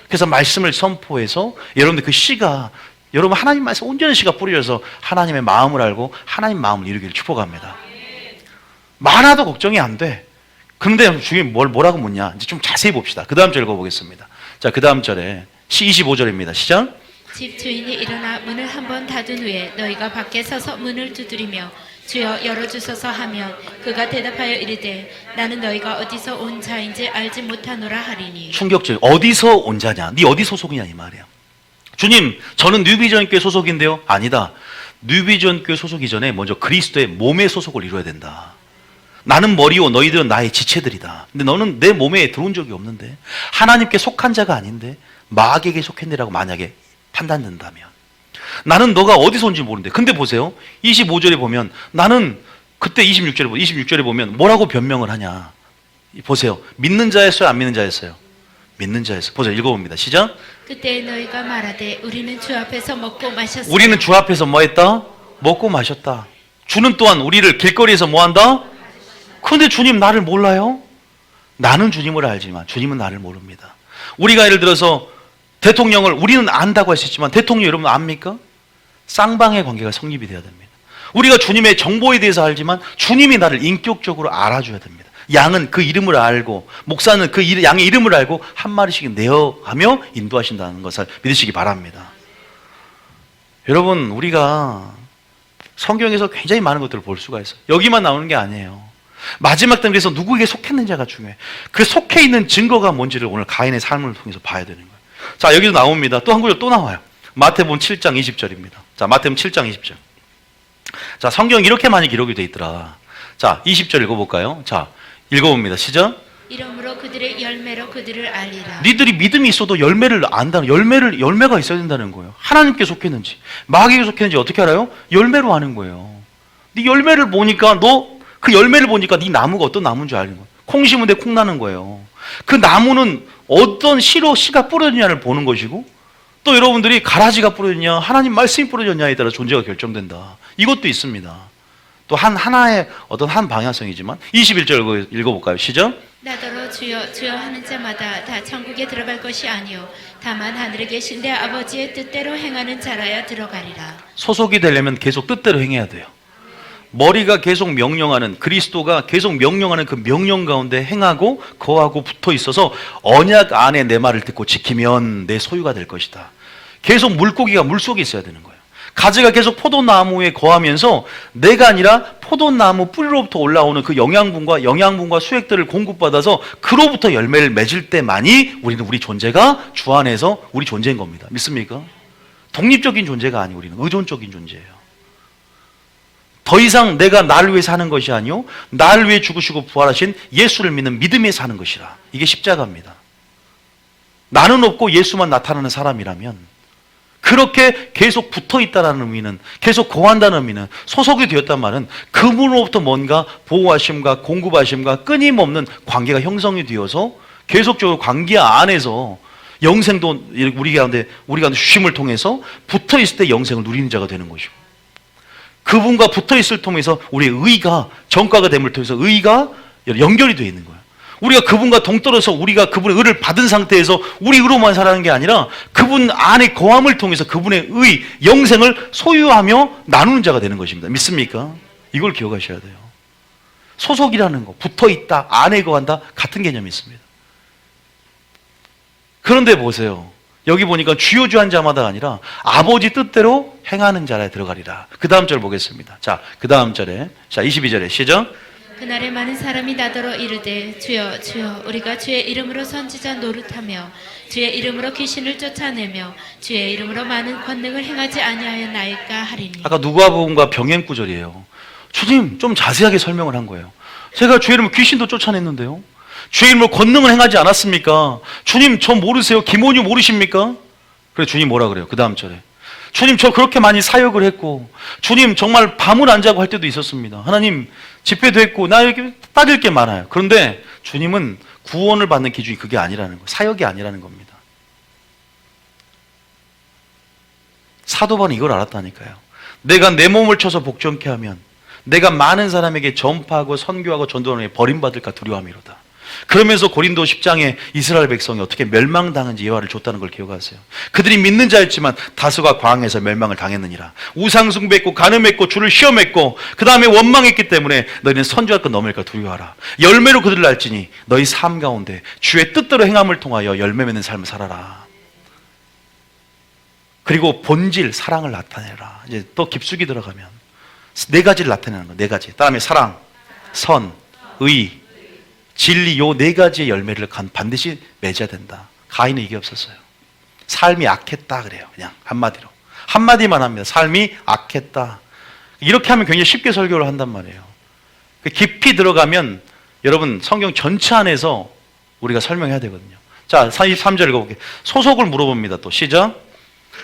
그래서 말씀을 선포해서 여러분들 그 씨가, 여러분 하나님 말씀 온전한 씨가 뿌려져서 하나님의 마음을 알고 하나님 마음을 이루기를 축복합니다. 많아도 걱정이 안 돼. 그런데 주님 뭐라고 묻냐? 이제 좀 자세히 봅시다. 그 다음 절 읽어보겠습니다. 자, 그 다음 절에 25절입니다. 시작. 집 주인이 일어나 문을 한번 닫은 후에 너희가 밖에 서서 문을 두드리며 주여 열어주소서 하면 그가 대답하여 이르되 나는 너희가 어디서 온 자인지 알지 못하노라 하리니. 충격적인, 어디서 온 자냐? 네 어디 소속이냐 이 말이야. 주님, 저는 뉴비전교회 소속인데요. 아니다. 뉴비전교회 소속이 전에 먼저 그리스도의 몸의 소속을 이루어야 된다. 나는 머리요 너희들은 나의 지체들이다. 근데 너는 내 몸에 들어온 적이 없는데, 하나님께 속한 자가 아닌데 마귀에게 속했느라고 만약에 판단된다면, 나는 너가 어디서 온지 모르는데. 근데 보세요, 25절에 보면 나는 그때 26절에 보면 뭐라고 변명을 하냐. 보세요. 믿는 자였어요, 안 믿는 자였어요? 믿는 자였어요. 보세요. 읽어봅니다. 시작. 그때 너희가 말하되 우리는 주 앞에서 먹고 마셨다. 우리는 주 앞에서 뭐 했다? 먹고 마셨다. 주는 또한 우리를 길거리에서 뭐 한다? 그런데 주님 나를 몰라요? 나는 주님을 알지만 주님은 나를 모릅니다. 우리가 예를 들어서 대통령을 우리는 안다고 할 수 있지만 대통령 여러분 압니까? 쌍방의 관계가 성립이 되어야 됩니다. 우리가 주님의 정보에 대해서 알지만 주님이 나를 인격적으로 알아줘야 됩니다. 양은 그 이름을 알고, 목사는 그 양의 이름을 알고 한 마리씩 내어가며 인도하신다는 것을 믿으시기 바랍니다. 여러분, 우리가 성경에서 굉장히 많은 것들을 볼 수가 있어요. 여기만 나오는 게 아니에요. 마지막 단계에서 누구에게 속했는지가 중요해. 그 속해 있는 증거가 뭔지를 오늘 가인의 삶을 통해서 봐야 되는 거예요. 자, 여기도 나옵니다. 또 한 구절 또 나와요. 마태복음 7장 20절입니다. 자, 마태복음 7장 20절. 자, 성경 이렇게 많이 기록이 되어 있더라. 자, 20절 읽어볼까요? 자, 읽어봅니다. 시작. 이러므로 그들의 열매로 그들을 알리라. 니들이 믿음이 있어도 열매를 안다는, 열매가 있어야 된다는 거예요. 하나님께 속했는지 마귀에게 속했는지 어떻게 알아요? 열매로 아는 거예요. 네 열매를 보니까, 너 그 열매를 보니까 네 나무가 어떤 나무인 줄 아는 거예요. 콩 심은 데 콩 나는 거예요. 그 나무는 어떤 씨가 뿌려졌냐를 보는 것이고, 또 여러분들이 가라지가 뿌려졌냐 하나님 말씀이 뿌려졌냐에 따라 존재가 결정된다. 이것도 있습니다. 또 하나의 어떤 한 방향성이지만 21절 읽어볼까요? 시작. 나더러 주여 주여 하는 자마다 다 천국에 들어갈 것이 아니요 다만 하늘에 계신 내 아버지의 뜻대로 행하는 자라야 들어가리라. 소속이 되려면 계속 뜻대로 행해야 돼요. 머리가 계속 명령하는, 그리스도가 계속 명령하는 그 명령 가운데 행하고 거하고 붙어 있어서 언약 안에 내 말을 듣고 지키면 내 소유가 될 것이다. 계속 물고기가 물속에 있어야 되는 거예요. 가지가 계속 포도나무에 거하면서 내가 아니라 포도나무 뿌리로부터 올라오는 그 영양분과 수액들을 공급받아서 그로부터 열매를 맺을 때만이 우리는 우리 존재가 주 안에서 우리 존재인 겁니다. 믿습니까? 독립적인 존재가 아니고 우리는 의존적인 존재예요. 더 이상 내가 나를 위해 사는 것이 아니요 나를 위해 죽으시고 부활하신 예수를 믿는 믿음에 사는 것이라. 이게 십자가입니다. 나는 없고 예수만 나타나는 사람이라면, 그렇게 계속 붙어있다는 의미는, 계속 거한다는 의미는, 소속이 되었단 말은 그분으로부터 뭔가 보호하심과 공급하심과 끊임없는 관계가 형성이 되어서 계속적으로 관계 안에서 영생도 우리 가운데 주심을 통해서 붙어있을 때 영생을 누리는 자가 되는 것이고, 그분과 붙어있을 통해서 우리의 의가 전과가 됨을 통해서 의가 연결이 되어 있는 거예요. 우리가 그분과 동떨어서 우리가 그분의 의를 받은 상태에서 우리 의로만 살아가는 게 아니라 그분 안에 거함을 통해서 그분의 의, 영생을 소유하며 나누는 자가 되는 것입니다. 믿습니까? 이걸 기억하셔야 돼요. 소속이라는 거, 붙어있다, 안에 거한다, 같은 개념이 있습니다. 그런데 보세요. 여기 보니까 주요주한 자마다 아니라 아버지 뜻대로 행하는 자라에 들어가리라. 그 다음 절 보겠습니다. 자, 그 다음 절에, 자, 22절에 시작. 그날에 많은 사람이 나더러 이르되 주여 주여 우리가 주의 이름으로 선지자 노릇하며 주의 이름으로 귀신을 쫓아내며 주의 이름으로 많은 권능을 행하지 아니하였나이까 하리니. 아까 누가복음과 병행 구절이에요. 주님 좀 자세하게 설명을 한 거예요. 제가 주의 이름으로 귀신도 쫓아냈는데요. 주의 이름으로 권능을 행하지 않았습니까? 주님 저 모르세요? 기모니 모르십니까? 그래 주님 뭐라 그래요? 그 다음 절에 주님 저 그렇게 많이 사역을 했고 주님 정말 밤을 안 자고 할 때도 있었습니다. 하나님 집회도 했고 나 이렇게 따질 게 많아요. 그런데 주님은 구원을 받는 기준이 그게 아니라는 거예요. 사역이 아니라는 겁니다. 사도 바울은 이걸 알았다니까요. 내가 내 몸을 쳐서 복종케 하면 내가 많은 사람에게 전파하고 선교하고 전도하는 게 버림받을까 두려움이로다. 그러면서 고린도 10장에 이스라엘 백성이 어떻게 멸망당한지 예화를 줬다는 걸 기억하세요. 그들이 믿는 자였지만 다수가 광에서 멸망을 당했느니라. 우상숭배했고 간음했고 주를 시험했고 그 다음에 원망했기 때문에 너희는 선지할 것 넘을까 두려워하라. 열매로 그들을 알지니 너희 삶 가운데 주의 뜻대로 행함을 통하여 열매 맺는 삶을 살아라. 그리고 본질 사랑을 나타내라. 이제 또 깊숙이 들어가면 네 가지를 나타내는 거예요. 네 가지. 다음에 사랑, 선, 의, 진리 요 네 가지의 열매를 반드시 맺어야 된다. 가인은 이게 없었어요. 삶이 악했다 그래요. 그냥 한마디로. 한마디만 합니다. 삶이 악했다. 이렇게 하면 굉장히 쉽게 설교를 한단 말이에요. 깊이 들어가면 여러분 성경 전체 안에서 우리가 설명해야 되거든요. 자, 43절 읽어볼게요. 소속을 물어봅니다. 또 시작.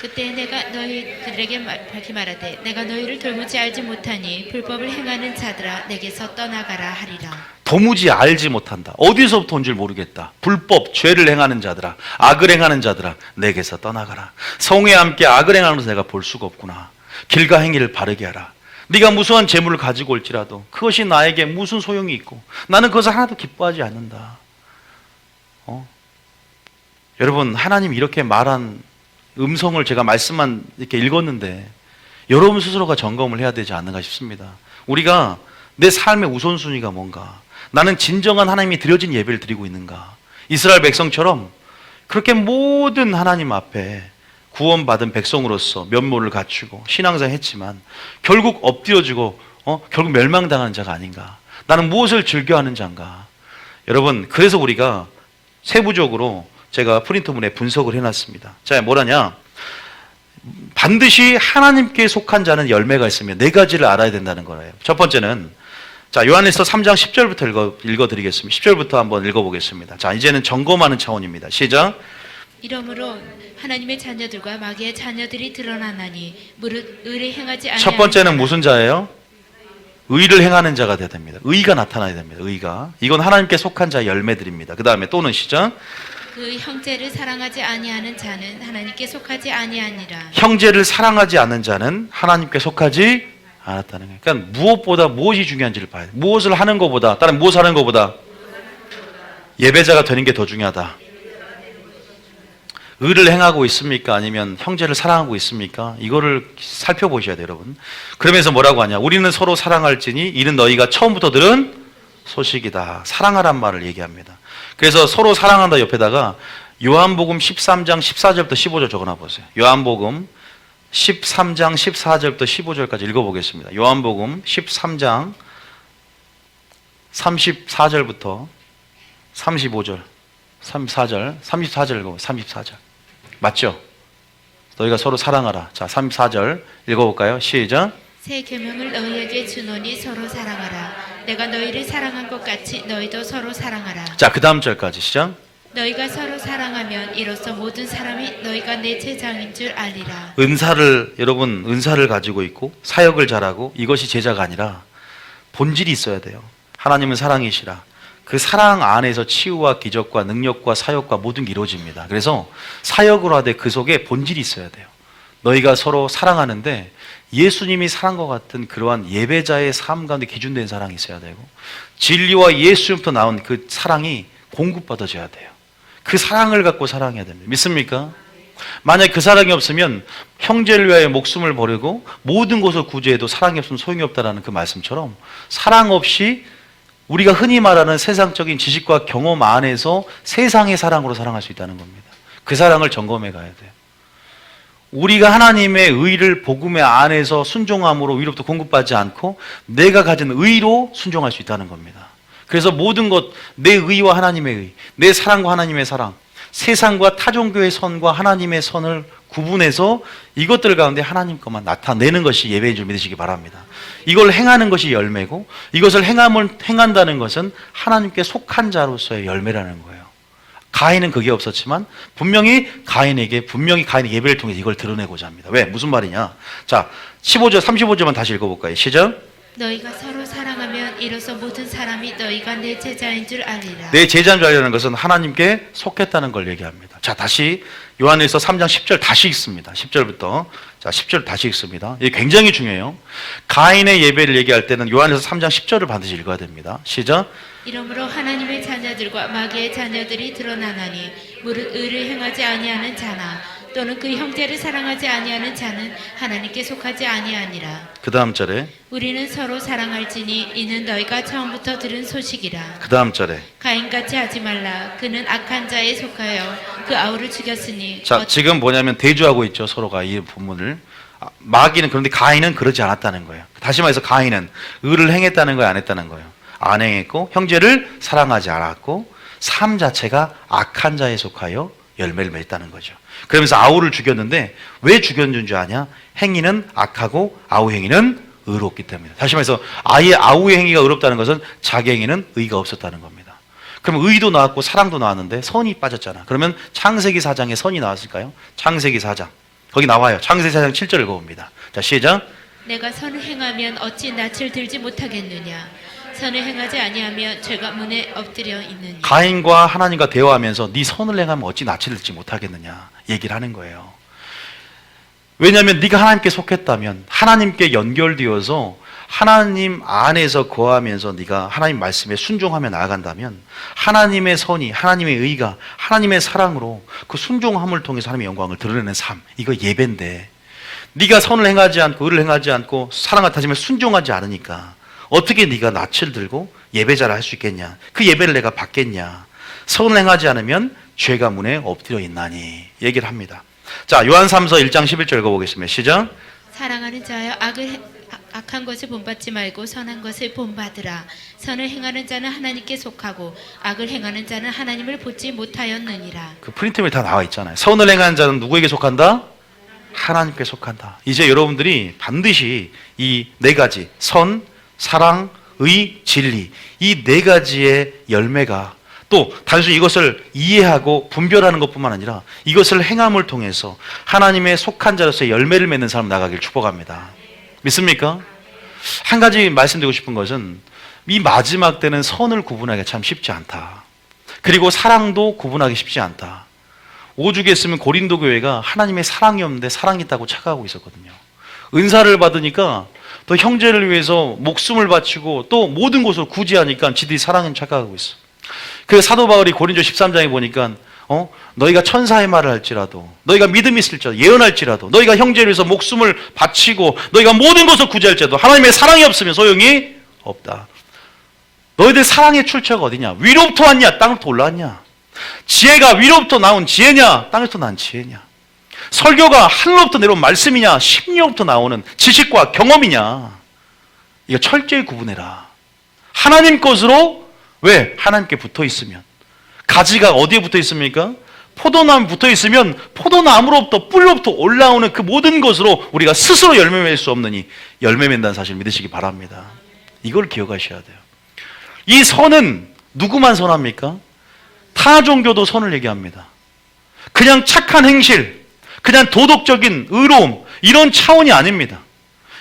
그때 내가 너희들에게 밝히 말하되 내가 너희를 돌무지 알지 못하니 불법을 행하는 자들아 내게서 떠나가라 하리라. 도무지 알지 못한다. 어디서부터 온 줄 모르겠다. 불법, 죄를 행하는 자들아, 악을 행하는 자들아, 내게서 떠나가라. 성에 함께 악을 행하는 것을 내가 볼 수가 없구나. 길과 행위를 바르게 하라. 네가 무수한 재물을 가지고 올지라도 그것이 나에게 무슨 소용이 있고 나는 그것을 하나도 기뻐하지 않는다. 여러분 하나님이 이렇게 말한 음성을 제가 말씀만 이렇게 읽었는데 여러분 스스로가 점검을 해야 되지 않는가 싶습니다. 우리가 내 삶의 우선순위가 뭔가, 나는 진정한 하나님이 드려진 예배를 드리고 있는가. 이스라엘 백성처럼 그렇게 모든 하나님 앞에 구원받은 백성으로서 면모를 갖추고 신앙생활 했지만 결국 엎드려지고 결국 멸망당하는 자가 아닌가. 나는 무엇을 즐겨하는 자인가. 여러분 그래서 우리가 세부적으로 제가 프린터문에 분석을 해놨습니다. 자, 뭐라냐? 반드시 하나님께 속한 자는 열매가 있으며 네 가지를 알아야 된다는 거예요. 첫 번째는 자, 요한일서 3장 10절부터 읽어드리겠습니다. 10절부터 한번 읽어보겠습니다. 자, 이제는 점검하는 차원입니다. 시작. 이러므로 하나님의 자녀들과 마귀의 자녀들이 드러나나니 무릇 의를 행하지 아니하는 첫 번째는 자는 무슨 자예요? 의를 행하는 자가 되어야 됩니다. 의가 나타나야 됩니다. 의가. 이건 하나님께 속한 자의 열매들입니다. 그 다음에 또는 시작. 그 형제를 사랑하지 아니하는 자는 하나님께 속하지 아니하니라. 형제를 사랑하지 않는 자는 하나님께 속하지 않았다는 거예요. 그러니까 무엇보다 무엇이 중요한지를 봐야 돼요. 무엇을 하는 것보다, 다른 무엇을 하는 것보다 예배자가 되는 게 더 중요하다. 의를 행하고 있습니까? 아니면 형제를 사랑하고 있습니까? 이거를 살펴보셔야 돼요, 여러분. 그러면서 뭐라고 하냐? 우리는 서로 사랑할지니 이는 너희가 처음부터 들은 소식이다. 사랑하란 말을 얘기합니다. 그래서 서로 사랑한다 옆에다가 요한복음 13장 14절부터 15절 적어놔 보세요. 요한복음 13장 14절부터 15절까지 읽어보겠습니다. 요한복음 13장 34절부터 35절 34절 읽어보세요. 34절 맞죠? 너희가 서로 사랑하라. 자, 34절 읽어볼까요? 시작. 새 계명을 너희에게 주노니 서로 사랑하라. 내가 너희를 사랑한 것 같이 너희도 서로 사랑하라. 자, 그 다음 절까지 시작. 너희가 서로 사랑하면 이로써 모든 사람이 너희가 내 제자인 줄 알리라. 여러분 은사를 가지고 있고 사역을 잘하고 이것이 제자가 아니라 본질이 있어야 돼요. 하나님은 사랑이시라. 그 사랑 안에서 치유와 기적과 능력과 사역과 모든 게 이루어집니다. 그래서 사역을 하되 그 속에 본질이 있어야 돼요. 너희가 서로 사랑하는데 예수님이 사랑과 같은 그러한 예배자의 삶 가운데 기준된 사랑이 있어야 되고 진리와 예수님부터 나온 그 사랑이 공급받아져야 돼요. 그 사랑을 갖고 사랑해야 됩니다. 믿습니까? 만약 그 사랑이 없으면 형제를 위하여 목숨을 버리고 모든 것을 구제해도 사랑이 없으면 소용이 없다는 그 말씀처럼 사랑 없이 우리가 흔히 말하는 세상적인 지식과 경험 안에서 세상의 사랑으로 사랑할 수 있다는 겁니다. 그 사랑을 점검해 가야 돼요. 우리가 하나님의 의를 복음의 안에서 순종함으로 위로부터 공급받지 않고 내가 가진 의로 순종할 수 있다는 겁니다. 그래서 모든 것, 내 의와 하나님의 의, 내 사랑과 하나님의 사랑, 세상과 타종교의 선과 하나님의 선을 구분해서 이것들 가운데 하나님 것만 나타내는 것이 예배인 줄 믿으시기 바랍니다. 이걸 행하는 것이 열매고 이것을 행한다는 것은 하나님께 속한 자로서의 열매라는 거예요. 가인은 그게 없었지만 분명히 가인의 예배를 통해서 이걸 드러내고자 합니다. 왜? 무슨 말이냐? 자, 15절, 35절만 다시 읽어볼까요? 시작. 너희가 서로 사랑하면 이로써 모든 사람이 너희가 내 제자인 줄 알리라. 내 제자인 줄 알리라는 것은 하나님께 속했다는 걸 얘기합니다. 자, 다시 요한일서 3장 10절 다시 읽습니다. 10절부터. 자, 10절 다시 읽습니다. 이게 굉장히 중요해요. 가인의 예배를 얘기할 때는 요한일서 3장 10절을 반드시 읽어야 됩니다. 시작. 이러므로 하나님의 자녀들과 마귀의 자녀들이 드러나나니 무릇 의를 행하지 아니하는 자나 또는 그 형제를 사랑하지 아니하는 자는 하나님께 속하지 아니하니라. 그 다음 절에 우리는 서로 사랑할지니 이는 너희가 처음부터 들은 소식이라. 그 다음 절에 가인같이 하지 말라. 그는 악한 자에 속하여 그 아우를 죽였으니. 자, 지금 뭐냐면 대조하고 있죠. 서로가 이 본문을. 마귀는 그런데 가인은 그러지 않았다는 거예요. 다시 말해서 가인은 의를 행했다는 거예요, 안 했다는 거예요? 안 행했고 형제를 사랑하지 않았고 삶 자체가 악한 자에 속하여 열매를 맺었다는 거죠. 그러면서 아우를 죽였는데 왜 죽였는 줄 아냐? 행위는 악하고 아우 행위는 의롭기 때문에. 다시 말해서 아예 아우의 행위가 의롭다는 것은 자기 행위는 의가 없었다는 겁니다. 그럼 의도 나왔고 사랑도 나왔는데 선이 빠졌잖아. 그러면 창세기 4장에 선이 나왔을까요? 창세기 4장 거기 나와요. 창세기 4장 7절 읽어봅니다. 자, 시작. 내가 선을 행하면 어찌 낯을 들지 못하겠느냐. 선을 행하지 아니하면 죄가 문에 엎드려 있느니. 가인과 하나님과 대화하면서 네 선을 행하면 어찌 낯을 들지 못하겠느냐 얘기를 하는 거예요. 왜냐하면 네가 하나님께 속했다면 하나님께 연결되어서 하나님 안에서 거하면서 네가 하나님 말씀에 순종하며 나아간다면 하나님의 선이, 하나님의 의가, 하나님의 사랑으로 그 순종함을 통해서 하나님의 영광을 드러내는 삶, 이거 예배인데 네가 선을 행하지 않고 의를 행하지 않고 사랑을 다지며 순종하지 않으니까 어떻게 네가 낯을 들고 예배자를 할 수 있겠냐? 그 예배를 내가 받겠냐? 선을 행하지 않으면 죄가 문에 엎드려 있나니 얘기를 합니다. 자, 요한삼서 1장 11절 읽어보겠습니다. 시작. 사랑하는 자여 악한 것을 본받지 말고 선한 것을 본받으라. 선을 행하는 자는 하나님께 속하고 악을 행하는 자는 하나님을 보지 못하였느니라. 그 프린트에 다 나와 있잖아요. 선을 행하는 자는 누구에게 속한다? 하나님께 속한다. 이제 여러분들이 반드시 이 네 가지 선, 사랑, 의, 진리 이 네 가지의 열매가 또 단순히 이것을 이해하고 분별하는 것뿐만 아니라 이것을 행함을 통해서 하나님의 속한 자로서의 열매를 맺는 사람 나가길 축복합니다. 믿습니까? 한 가지 말씀드리고 싶은 것은 이 마지막 때는 선을 구분하기가 참 쉽지 않다. 그리고 사랑도 구분하기 쉽지 않다. 오죽 했으면 고린도 교회가 하나님의 사랑이 없는데 사랑이 있다고 착각하고 있었거든요. 은사를 받으니까 또 형제를 위해서 목숨을 바치고 또 모든 것을 구제하니까 지들이 사랑인 착각하고 있어. 그래서 사도 바울이 고린도 13장에 보니까 너희가 천사의 말을 할지라도 너희가 믿음이 있을지라도 예언할지라도 너희가 형제를 위해서 목숨을 바치고 너희가 모든 것을 구제할지라도 하나님의 사랑이 없으면 소용이 없다. 너희들 사랑의 출처가 어디냐? 위로부터 왔냐? 땅부터 올라왔냐? 지혜가 위로부터 나온 지혜냐? 땅에서 난 지혜냐? 설교가 하늘로부터 내려온 말씀이냐? 심령부터 나오는 지식과 경험이냐? 이거 철저히 구분해라. 하나님 것으로 왜? 하나님께 붙어 있으면. 가지가 어디에 붙어 있습니까? 포도나무 붙어 있으면 포도나무로부터 뿔로부터 올라오는 그 모든 것으로 우리가 스스로 열매 맺을 수 없느니 열매 맺는다는 사실 믿으시기 바랍니다. 이걸 기억하셔야 돼요. 이 선은 누구만 선합니까? 타 종교도 선을 얘기합니다. 그냥 착한 행실, 그냥 도덕적인 의로움 이런 차원이 아닙니다.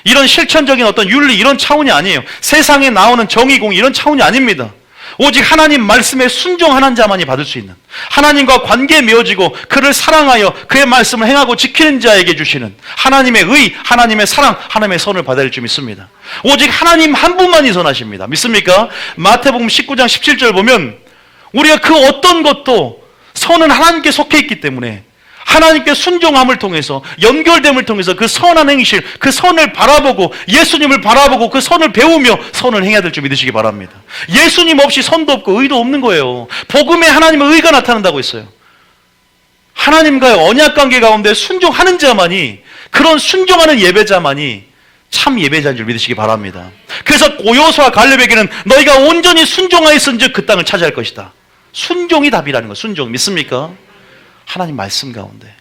이런 실천적인 어떤 윤리 이런 차원이 아니에요. 세상에 나오는 정의 공의 이런 차원이 아닙니다. 오직 하나님 말씀에 순종하는 자만이 받을 수 있는 하나님과 관계에 맺어지고 그를 사랑하여 그의 말씀을 행하고 지키는 자에게 주시는 하나님의 의, 하나님의 사랑, 하나님의 선을 받아야 할 줄 믿습니다. 오직 하나님 한 분만이 선하십니다. 믿습니까? 마태복음 19장 17절 보면 우리가 그 어떤 것도 선은 하나님께 속해 있기 때문에 하나님께 순종함을 통해서 연결됨을 통해서 그 선한 행실, 그 선을 바라보고 예수님을 바라보고 그 선을 배우며 선을 행해야 될 줄 믿으시기 바랍니다. 예수님 없이 선도 없고 의도 없는 거예요. 복음에 하나님의 의가 나타난다고 했어요. 하나님과의 언약 관계 가운데 순종하는 자만이, 그런 순종하는 예배자만이 참 예배자인 줄 믿으시기 바랍니다. 그래서 여호수아 갈렙에게는 너희가 온전히 순종하였은즉 그 땅을 차지할 것이다. 순종이 답이라는 거. 순종 믿습니까? 하나님 말씀 가운데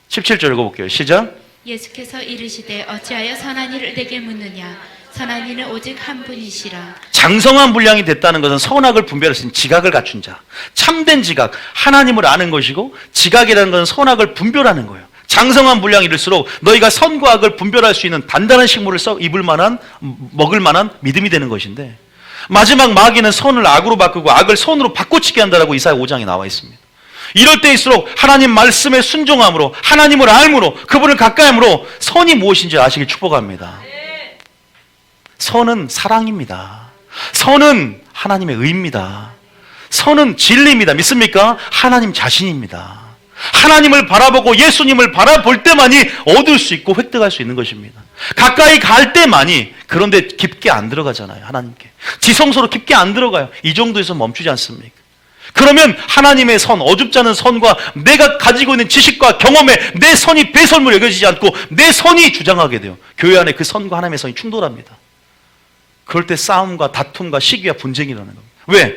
17절 읽어볼게요. 시작. 예수께서 이르시되 어찌하여 선한 이를 내게 묻느냐 선한 이는 오직 한 분이시라. 장성한 분량이 됐다는 것은 선악을 분별할 수 있는 지각을 갖춘 자, 참된 지각, 하나님을 아는 것이고, 지각이라는 것은 선악을 분별하는 거예요. 장성한 분량이 이를수록 너희가 선과 악을 분별할 수 있는 단단한 식물을 입을 만한, 먹을 만한 믿음이 되는 것인데, 마지막 마귀는 선을 악으로 바꾸고 악을 선으로 바꿔치게 한다라고 이사야 5장에 나와 있습니다. 이럴 때일수록 하나님 말씀에 순종함으로, 하나님을 알므로, 그분을 가까이 함으로 선이 무엇인지 아시길 축복합니다. 선은 사랑입니다. 선은 하나님의 의입니다. 선은 진리입니다. 믿습니까? 하나님 자신입니다. 하나님을 바라보고 예수님을 바라볼 때만이 얻을 수 있고 획득할 수 있는 것입니다. 가까이 갈 때만이. 그런데 깊게 안 들어가잖아요. 하나님께 지성소로 깊게 안 들어가요. 이 정도에서 멈추지 않습니까? 그러면 하나님의 선, 어줍지 않은 선과 내가 가지고 있는 지식과 경험에 내 선이 배설물로 여겨지지 않고 내 선이 주장하게 돼요. 교회 안에 그 선과 하나님의 선이 충돌합니다. 그럴 때 싸움과 다툼과 시기와 분쟁이 일어나는 겁니다. 왜?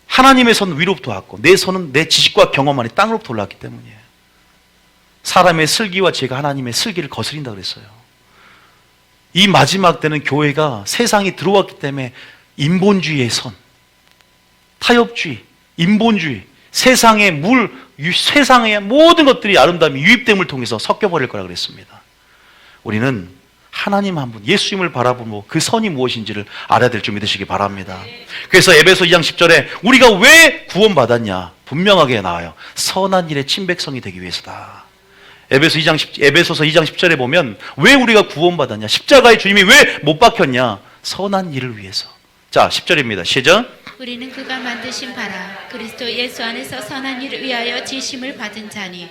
하나님의 선은 위로부터 왔고 내 선은 내 지식과 경험 안에 땅으로부터 올라왔기 때문이에요. 사람의 슬기와 제가 하나님의 슬기를 거스린다 그랬어요. 이 마지막 때는 교회가 세상이 들어왔기 때문에 인본주의의 선, 타협주의, 인본주의, 세상의 세상의 모든 것들이 아름다움이 유입됨을 통해서 섞여버릴 거라 그랬습니다. 우리는 하나님 한 분, 예수님을 바라보고 그 선이 무엇인지를 알아야 될 줄 믿으시기 바랍니다. 그래서 에베소 2장 10절에 우리가 왜 구원받았냐? 분명하게 나와요. 선한 일의 친백성이 되기 위해서다. 에베소서 2장 10절에 보면 왜 우리가 구원받았냐? 십자가에 주님이 왜 못 박혔냐? 선한 일을 위해서. 자, 10절입니다. 시작. 우리는 그가 만드신 바라 그리스도 예수 안에서 선한 일을 위하여 지심을 받은 자니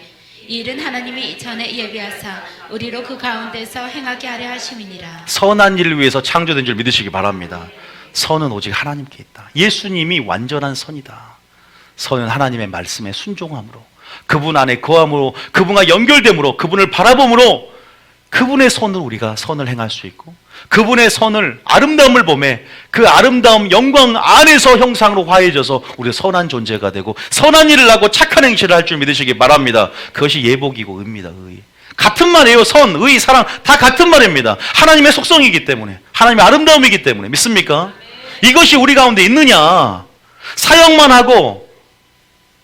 이 일은 하나님이 전에 예비하사 우리로 그 가운데서 행하게 하려 하심이니라. 선한 일을 위해서 창조된 줄 믿으시기 바랍니다. 선은 오직 하나님께 있다. 예수님이 완전한 선이다. 선은 하나님의 말씀에 순종함으로, 그분 안에 거함으로, 그분과 연결됨으로, 그분을 바라봄으로 그분의 선으로 우리가 선을 행할 수 있고, 그분의 선을, 아름다움을 보매 그 아름다움 영광 안에서 형상으로 화해져서 우리가 선한 존재가 되고 선한 일을 하고 착한 행실을 할 줄 믿으시기 바랍니다. 그것이 예복이고 의입니다. 의. 같은 말이에요. 선, 의, 사랑 다 같은 말입니다. 하나님의 속성이기 때문에, 하나님의 아름다움이기 때문에. 믿습니까? 이것이 우리 가운데 있느냐? 사역만 하고,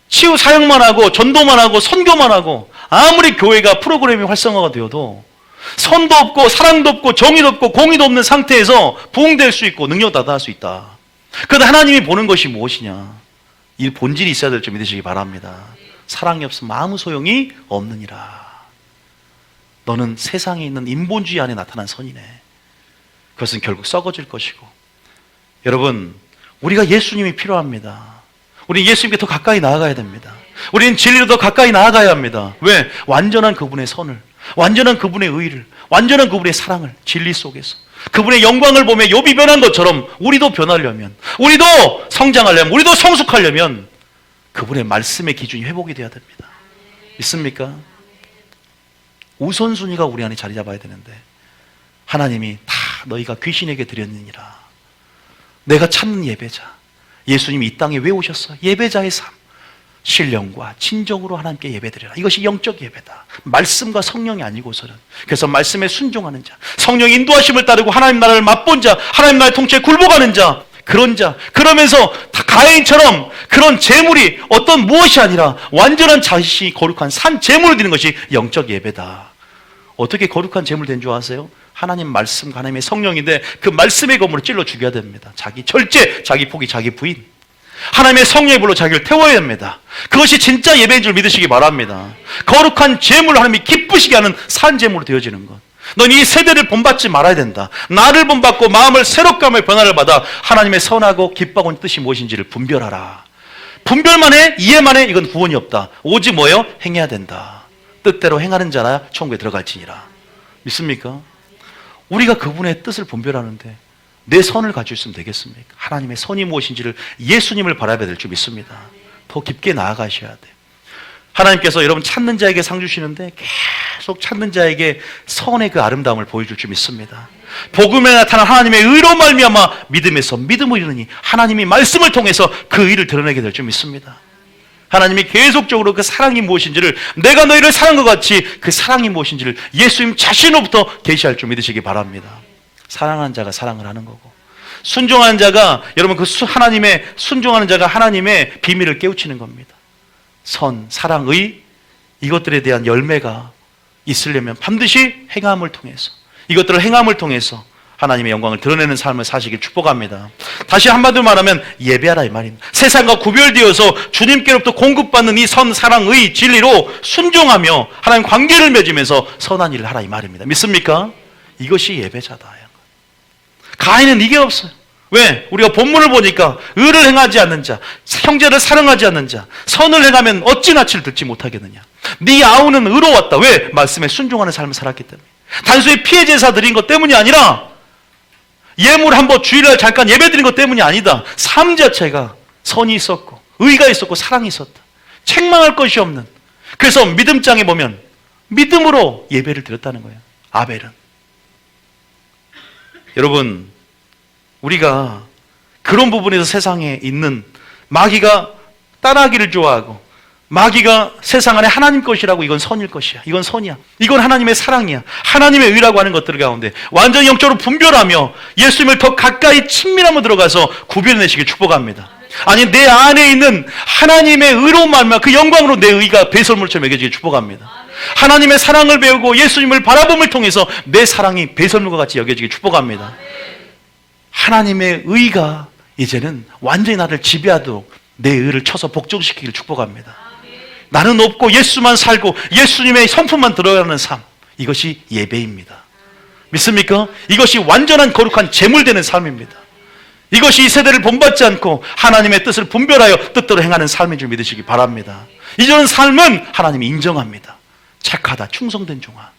치유 사역만 하고, 전도만 하고, 선교만 하고, 아무리 교회가 프로그램이 활성화가 되어도 선도 없고 사랑도 없고 정의도 없고 공의도 없는 상태에서 부흥될 수 있고 능력 다다할 수 있다. 그런데 하나님이 보는 것이 무엇이냐? 이 본질이 있어야 될 줄 믿으시기 바랍니다. 사랑이 없으면 아무 소용이 없느니라. 너는 세상에 있는 인본주의 안에 나타난 선이네. 그것은 결국 썩어질 것이고. 여러분, 우리가 예수님이 필요합니다. 우리 예수님께 더 가까이 나아가야 됩니다. 우리는 진리로 더 가까이 나아가야 합니다. 왜? 완전한 그분의 선을, 완전한 그분의 의를, 완전한 그분의 사랑을 진리 속에서 그분의 영광을 보며 욥이 변한 것처럼 우리도 변하려면, 우리도 성장하려면, 우리도 성숙하려면 그분의 말씀의 기준이 회복이 돼야 됩니다. 믿습니까? 우선순위가 우리 안에 자리 잡아야 되는데 하나님이 다 너희가 귀신에게 드렸느니라. 내가 찾는 예배자, 예수님이 이 땅에 왜 오셨어? 예배자의 삶, 신령과 진정으로 하나님께 예배드리라. 이것이 영적 예배다. 말씀과 성령이 아니고서는. 그래서 말씀에 순종하는 자, 성령 인도하심을 따르고 하나님 나라를 맛본 자, 하나님 나라의 통치에 굴복하는 자, 그런 자, 그러면서 다 가인처럼 그런 재물이 어떤 무엇이 아니라 완전한 자신이 거룩한 산 재물을 드리는 것이 영적 예배다. 어떻게 거룩한 재물 된 줄 아세요? 하나님 말씀, 하나님의 성령인데 그 말씀의 검으로 찔러 죽여야 됩니다. 자기 절제, 자기 포기, 자기 부인. 하나님의 성령의 불로 자기를 태워야 됩니다. 그것이 진짜 예배인 줄 믿으시기 바랍니다. 거룩한 재물을 하나님이 기쁘시게 하는 산 재물로 되어지는 것. 넌 이 세대를 본받지 말아야 된다. 나를 본받고 마음을 새롭게 하며 변화를 받아 하나님의 선하고 기뻐하고 뜻이 무엇인지를 분별하라. 분별만 해, 이해만 해, 이건 구원이 없다. 오직 뭐예요? 행해야 된다. 뜻대로 행하는 자라 천국에 들어갈지니라. 믿습니까? 우리가 그분의 뜻을 분별하는데 내 선을 가지고 있으면 되겠습니까? 하나님의 선이 무엇인지를, 예수님을 바라봐야 될 줄 믿습니다. 더 깊게 나아가셔야 돼요. 하나님께서 여러분 찾는 자에게 상 주시는데 계속 찾는 자에게 선의 그 아름다움을 보여줄 줄 믿습니다. 복음에 나타난 하나님의 의로 말미암아 믿음에서 믿음을 이루니 하나님이 말씀을 통해서 그 의를 드러내게 될 줄 믿습니다. 하나님이 계속적으로 그 사랑이 무엇인지를, 내가 너희를 사랑한 것 같이 그 사랑이 무엇인지를 예수님 자신으로부터 계시할 줄 믿으시기 바랍니다. 사랑하는 자가 사랑을 하는 거고, 순종하는 자가, 여러분 그 하나님의 순종하는 자가 하나님의 비밀을 깨우치는 겁니다. 선, 사랑, 의, 이것들에 대한 열매가 있으려면 반드시 행함을 통해서, 이것들을 행함을 통해서 하나님의 영광을 드러내는 삶을 사시길 축복합니다. 다시 한마디로 말하면 예배하라 이 말입니다. 세상과 구별되어서 주님께로부터 공급받는 이 선, 사랑, 의, 진리로 순종하며 하나님 관계를 맺으면서 선한 일을 하라 이 말입니다. 믿습니까? 이것이 예배자다. 가인은 이게 없어요. 왜? 우리가 본문을 보니까 의를 행하지 않는 자, 형제를 사랑하지 않는 자, 선을 행하면 어찌 낯을 들지 못하겠느냐. 네 아우는 의로웠다. 왜? 말씀에 순종하는 삶을 살았기 때문에. 단순히 피해 제사 드린 것 때문이 아니라, 예물 한번 주일날 잠깐 예배 드린 것 때문이 아니다. 삶 자체가 선이 있었고 의가 있었고 사랑이 있었다. 책망할 것이 없는. 그래서 믿음장에 보면 믿음으로 예배를 드렸다는 거예요. 아벨은. 여러분, 우리가 그런 부분에서 세상에 있는 마귀가 따라하기를 좋아하고, 마귀가 세상 안에 하나님 것이라고, 이건 선일 것이야, 이건 선이야, 이건 하나님의 사랑이야, 하나님의 의라고 하는 것들 가운데 완전히 영적으로 분별하며 예수님을 더 가까이 친밀함으로 들어가서 구별해내시길 축복합니다. 아니, 내 안에 있는 하나님의 의로 말미암아 그 영광으로 내 의가 배설물처럼 여겨지길 축복합니다. 하나님의 사랑을 배우고 예수님을 바라봄을 통해서 내 사랑이 배설물과 같이 여겨지길 축복합니다. 하나님의 의가 이제는 완전히 나를 지배하도록 내 의를 쳐서 복종시키기를 축복합니다. 나는 없고 예수만 살고 예수님의 성품만 들어가는 삶, 이것이 예배입니다. 믿습니까? 이것이 완전한 거룩한 제물되는 삶입니다. 이것이 이 세대를 본받지 않고 하나님의 뜻을 분별하여 뜻대로 행하는 삶인 줄 믿으시기 바랍니다. 이런 삶은 하나님이 인정합니다. 착하다, 충성된 종아.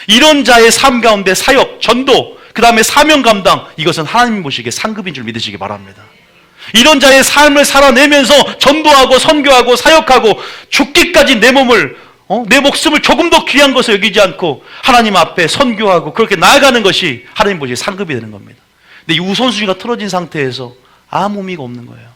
이런 자의 삶 가운데 사역, 전도, 그 다음에 사명 감당, 이것은 하나님 보시기에 상급인 줄 믿으시기 바랍니다. 이런 자의 삶을 살아내면서 전도하고 선교하고 사역하고 죽기까지 내 몸을, 내 목숨을 조금 더 귀한 것을 여기지 않고 하나님 앞에 선교하고 그렇게 나아가는 것이 하나님 보시기에 상급이 되는 겁니다. 근데 이 우선순위가 틀어진 상태에서 아무 의미가 없는 거예요.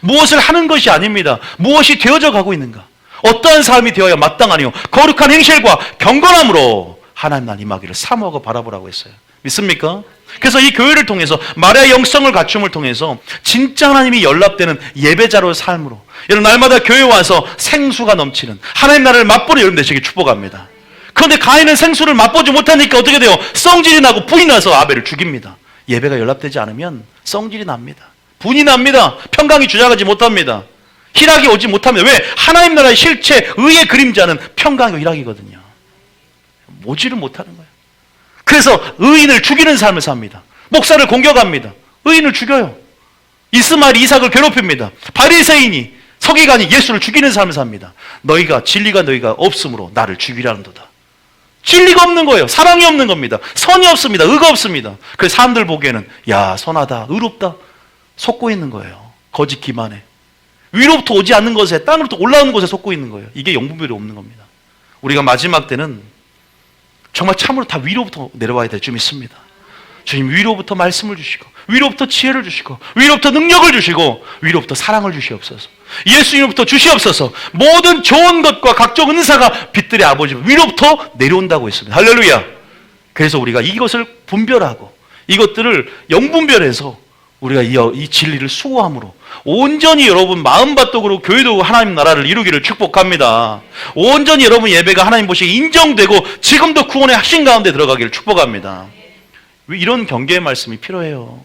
무엇을 하는 것이 아닙니다. 무엇이 되어져 가고 있는가? 어떠한 삶이 되어야 마땅하니요? 거룩한 행실과 경건함으로 하나님 날 임하기를 사모하고 바라보라고 했어요. 믿습니까? 그래서 이 교회를 통해서, 마리아의 영성을 갖춤을 통해서 진짜 하나님이 연락되는 예배자로의 삶으로 여러분 날마다 교회에 와서 생수가 넘치는 하나님 나라를 맛보는 여러분 되시길 축복합니다. 그런데 가인은 생수를 맛보지 못하니까 어떻게 돼요? 성질이 나고 분이 나서 아벨을 죽입니다. 예배가 연락되지 않으면 성질이 납니다. 분이 납니다. 평강이 주장하지 못합니다. 희락이 오지 못합니다. 왜? 하나님 나라의 실체, 의의 그림자는 평강이고 희락이거든요. 오지를 못하는 거예요. 그래서 의인을 죽이는 삶을 삽니다. 목사를 공격합니다. 의인을 죽여요. 이스마엘이 이삭을 괴롭힙니다. 바리새인이, 서기관이 예수를 죽이는 삶을 삽니다. 진리가 너희가 없으므로 나를 죽이라는도다. 진리가 없는 거예요. 사랑이 없는 겁니다. 선이 없습니다. 의가 없습니다. 그래서 사람들 보기에는 야, 선하다, 의롭다, 속고 있는 거예요. 거짓 기만에. 위로부터 오지 않는 것에, 땅으로부터 올라오는 것에 속고 있는 거예요. 이게 영분별이 없는 겁니다. 우리가 마지막 때는 정말 참으로 다 위로부터 내려와야 될 줄 믿습니다. 주님 위로부터 말씀을 주시고, 위로부터 지혜를 주시고, 위로부터 능력을 주시고, 위로부터 사랑을 주시옵소서. 예수님으로부터 주시옵소서. 모든 좋은 것과 각종 은사가 빛들의 아버지 위로부터 내려온다고 했습니다. 할렐루야. 그래서 우리가 이것을 분별하고 이것들을 영분별해서 우리가 이 진리를 수호함으로 온전히 여러분 마음밭독으로 교회도 하나님 나라를 이루기를 축복합니다. 온전히 여러분 예배가 하나님 보시기에 인정되고 지금도 구원의 핵심 가운데 들어가기를 축복합니다. 이런 경계의 말씀이 필요해요.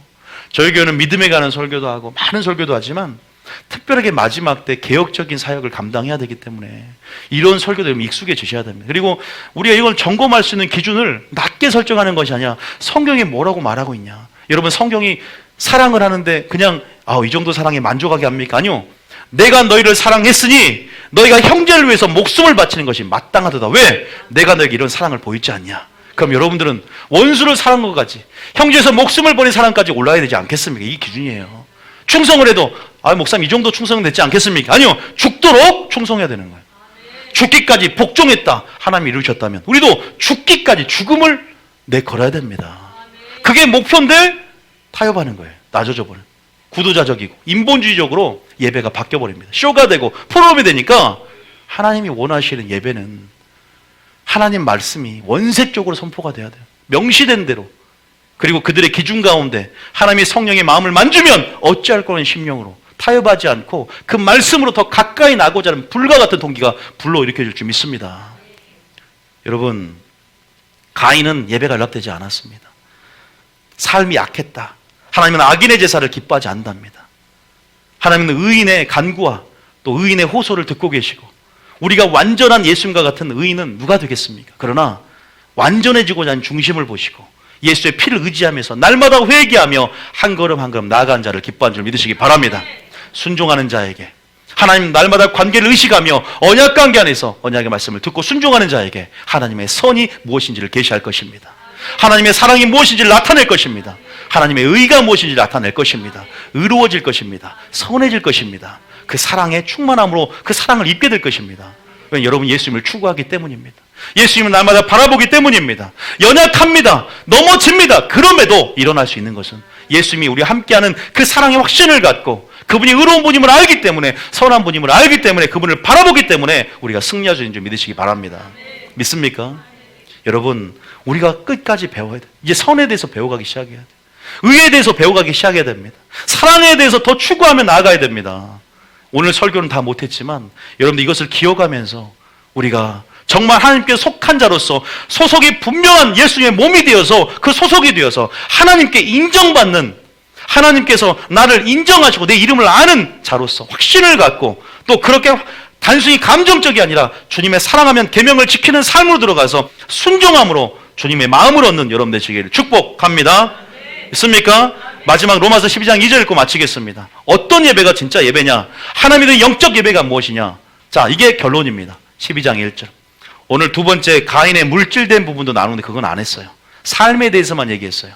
저희 교회는 믿음에 관한 설교도 하고 많은 설교도 하지만 특별하게 마지막 때 개혁적인 사역을 감당해야 되기 때문에 이런 설교도 익숙해지셔야 됩니다. 그리고 우리가 이걸 점검할 수 있는 기준을 낮게 설정하는 것이 아니라 성경에 뭐라고 말하고 있냐. 여러분 성경이 사랑을 하는데 그냥 이 정도 사랑에 만족하게 합니까? 아니요. 내가 너희를 사랑했으니 너희가 형제를 위해서 목숨을 바치는 것이 마땅하도다. 왜? 내가 너에게 이런 사랑을 보이지 않냐. 그럼 여러분들은 원수를 사랑한 것 같이 형제에서 목숨을 버린 사랑까지 올라야 되지 않겠습니까? 이게 기준이에요. 충성을 해도 목사님 이 정도 충성은 됐지 않겠습니까? 아니요. 죽도록 충성해야 되는 거예요. 죽기까지 복종했다. 하나님이 이루셨다면 우리도 죽기까지 죽음을 내걸어야 됩니다. 그게 목표인데 타협하는 거예요. 낮아져 버려요. 구도자적이고 인본주의적으로 예배가 바뀌어버립니다. 쇼가 되고 프로그램이 되니까 하나님이 원하시는 예배는 하나님 말씀이 원색적으로 선포가 돼야 돼요. 명시된 대로. 그리고 그들의 기준 가운데 하나님의 성령의 마음을 만지면 어찌할 거라는 심령으로 타협하지 않고 그 말씀으로 더 가까이 나고자 하는 불과 같은 동기가 불러일으켜질 줄 믿습니다. 여러분, 가인은 예배가 연락되지 않았습니다. 삶이 약했다. 하나님은 악인의 제사를 기뻐하지 않는답니다. 하나님은 의인의 간구와 또 의인의 호소를 듣고 계시고 우리가 완전한 예수님과 같은 의인은 누가 되겠습니까? 그러나 완전해지고자 하는 중심을 보시고 예수의 피를 의지하면서 날마다 회개하며 한 걸음 한 걸음 나아가는 자를 기뻐하는 줄 믿으시기 바랍니다. 순종하는 자에게 하나님 날마다 관계를 의식하며 언약 관계 안에서 언약의 말씀을 듣고 순종하는 자에게 하나님의 선이 무엇인지를 계시할 것입니다. 하나님의 사랑이 무엇인지를 나타낼 것입니다. 하나님의 의가 무엇인지를 나타낼 것입니다. 의로워질 것입니다. 선해질 것입니다. 그 사랑의 충만함으로 그 사랑을 입게 될 것입니다. 왜냐하면 여러분 예수님을 추구하기 때문입니다. 예수님을 날마다 바라보기 때문입니다. 연약합니다. 넘어집니다. 그럼에도 일어날 수 있는 것은 예수님이 우리와 함께하는 그 사랑의 확신을 갖고 그분이 의로운 분임을 알기 때문에 선한 분임을 알기 때문에 그분을 바라보기 때문에 우리가 승리할 수 있는 줄 믿으시기 바랍니다. 믿습니까? 여러분 우리가 끝까지 배워야 돼요. 이제 선에 대해서 배워가기 시작해야 돼요. 의에 대해서 배워가기 시작해야 됩니다. 사랑에 대해서 더 추구하며 나아가야 됩니다. 오늘 설교는 다 못했지만 여러분들 이것을 기억하면서 우리가 정말 하나님께 속한 자로서 소속이 분명한 예수님의 몸이 되어서 그 소속이 되어서 하나님께 인정받는 하나님께서 나를 인정하시고 내 이름을 아는 자로서 확신을 갖고 또 그렇게 단순히 감정적이 아니라 주님의 사랑하면 계명을 지키는 삶으로 들어가서 순종함으로 주님의 마음을 얻는 여러분 되시기를 축복합니다. 있습니까? 마지막 로마서 12장 2절 읽고 마치겠습니다. 어떤 예배가 진짜 예배냐? 하나님의 영적 예배가 무엇이냐? 자, 이게 결론입니다. 12장 1절. 오늘 두 번째 가인의 물질된 부분도 나누는데 그건 안 했어요. 삶에 대해서만 얘기했어요.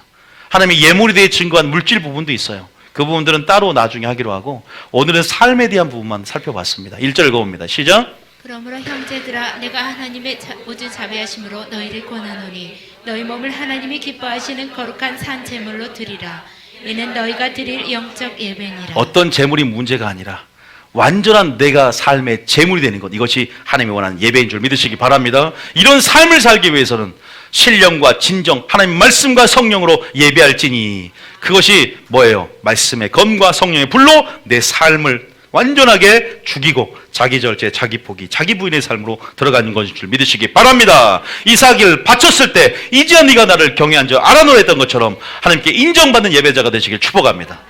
하나님의 예물에 대해 증거한 물질 부분도 있어요. 그 부분들은 따로 나중에 하기로 하고 오늘은 삶에 대한 부분만 살펴봤습니다. 1절 읽어봅니다. 시작. 그러므로 형제들아 내가 하나님의 모든 자비하심으로 너희를 권하노니 너희 몸을 하나님이 기뻐하시는 거룩한 산 제물로 드리라. 이는 너희가 드릴 영적 예배니라. 어떤 제물이 문제가 아니라 완전한 내가 삶의 제물이 되는 것, 이것이 하나님이 원하는 예배인 줄 믿으시기 바랍니다. 이런 삶을 살기 위해서는 신령과 진정, 하나님 말씀과 성령으로 예배할지니 그것이 뭐예요? 말씀의 검과 성령의 불로 내 삶을 완전하게 죽이고 자기 절제, 자기 포기, 자기 부인의 삶으로 들어가는 것인 줄 믿으시기 바랍니다. 이삭을 바쳤을 때 이제야 네가 나를 경외한 줄 알아노라 했던 것처럼 하나님께 인정받는 예배자가 되시길 축복합니다.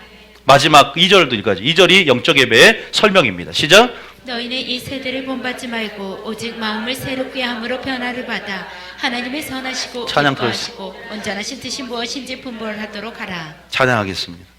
마지막 2절도 읽어야지. 2절이 영적 예배의 설명입니다. 시작. 너희는 이 세대를 본받지 말고 오직 마음을 새롭게 함으로 변화를 받아 하나님의 선하시고 찬양 기뻐하시고 온전하신 뜻이 무엇인지 분별하도록 하라. 찬양하겠습니다.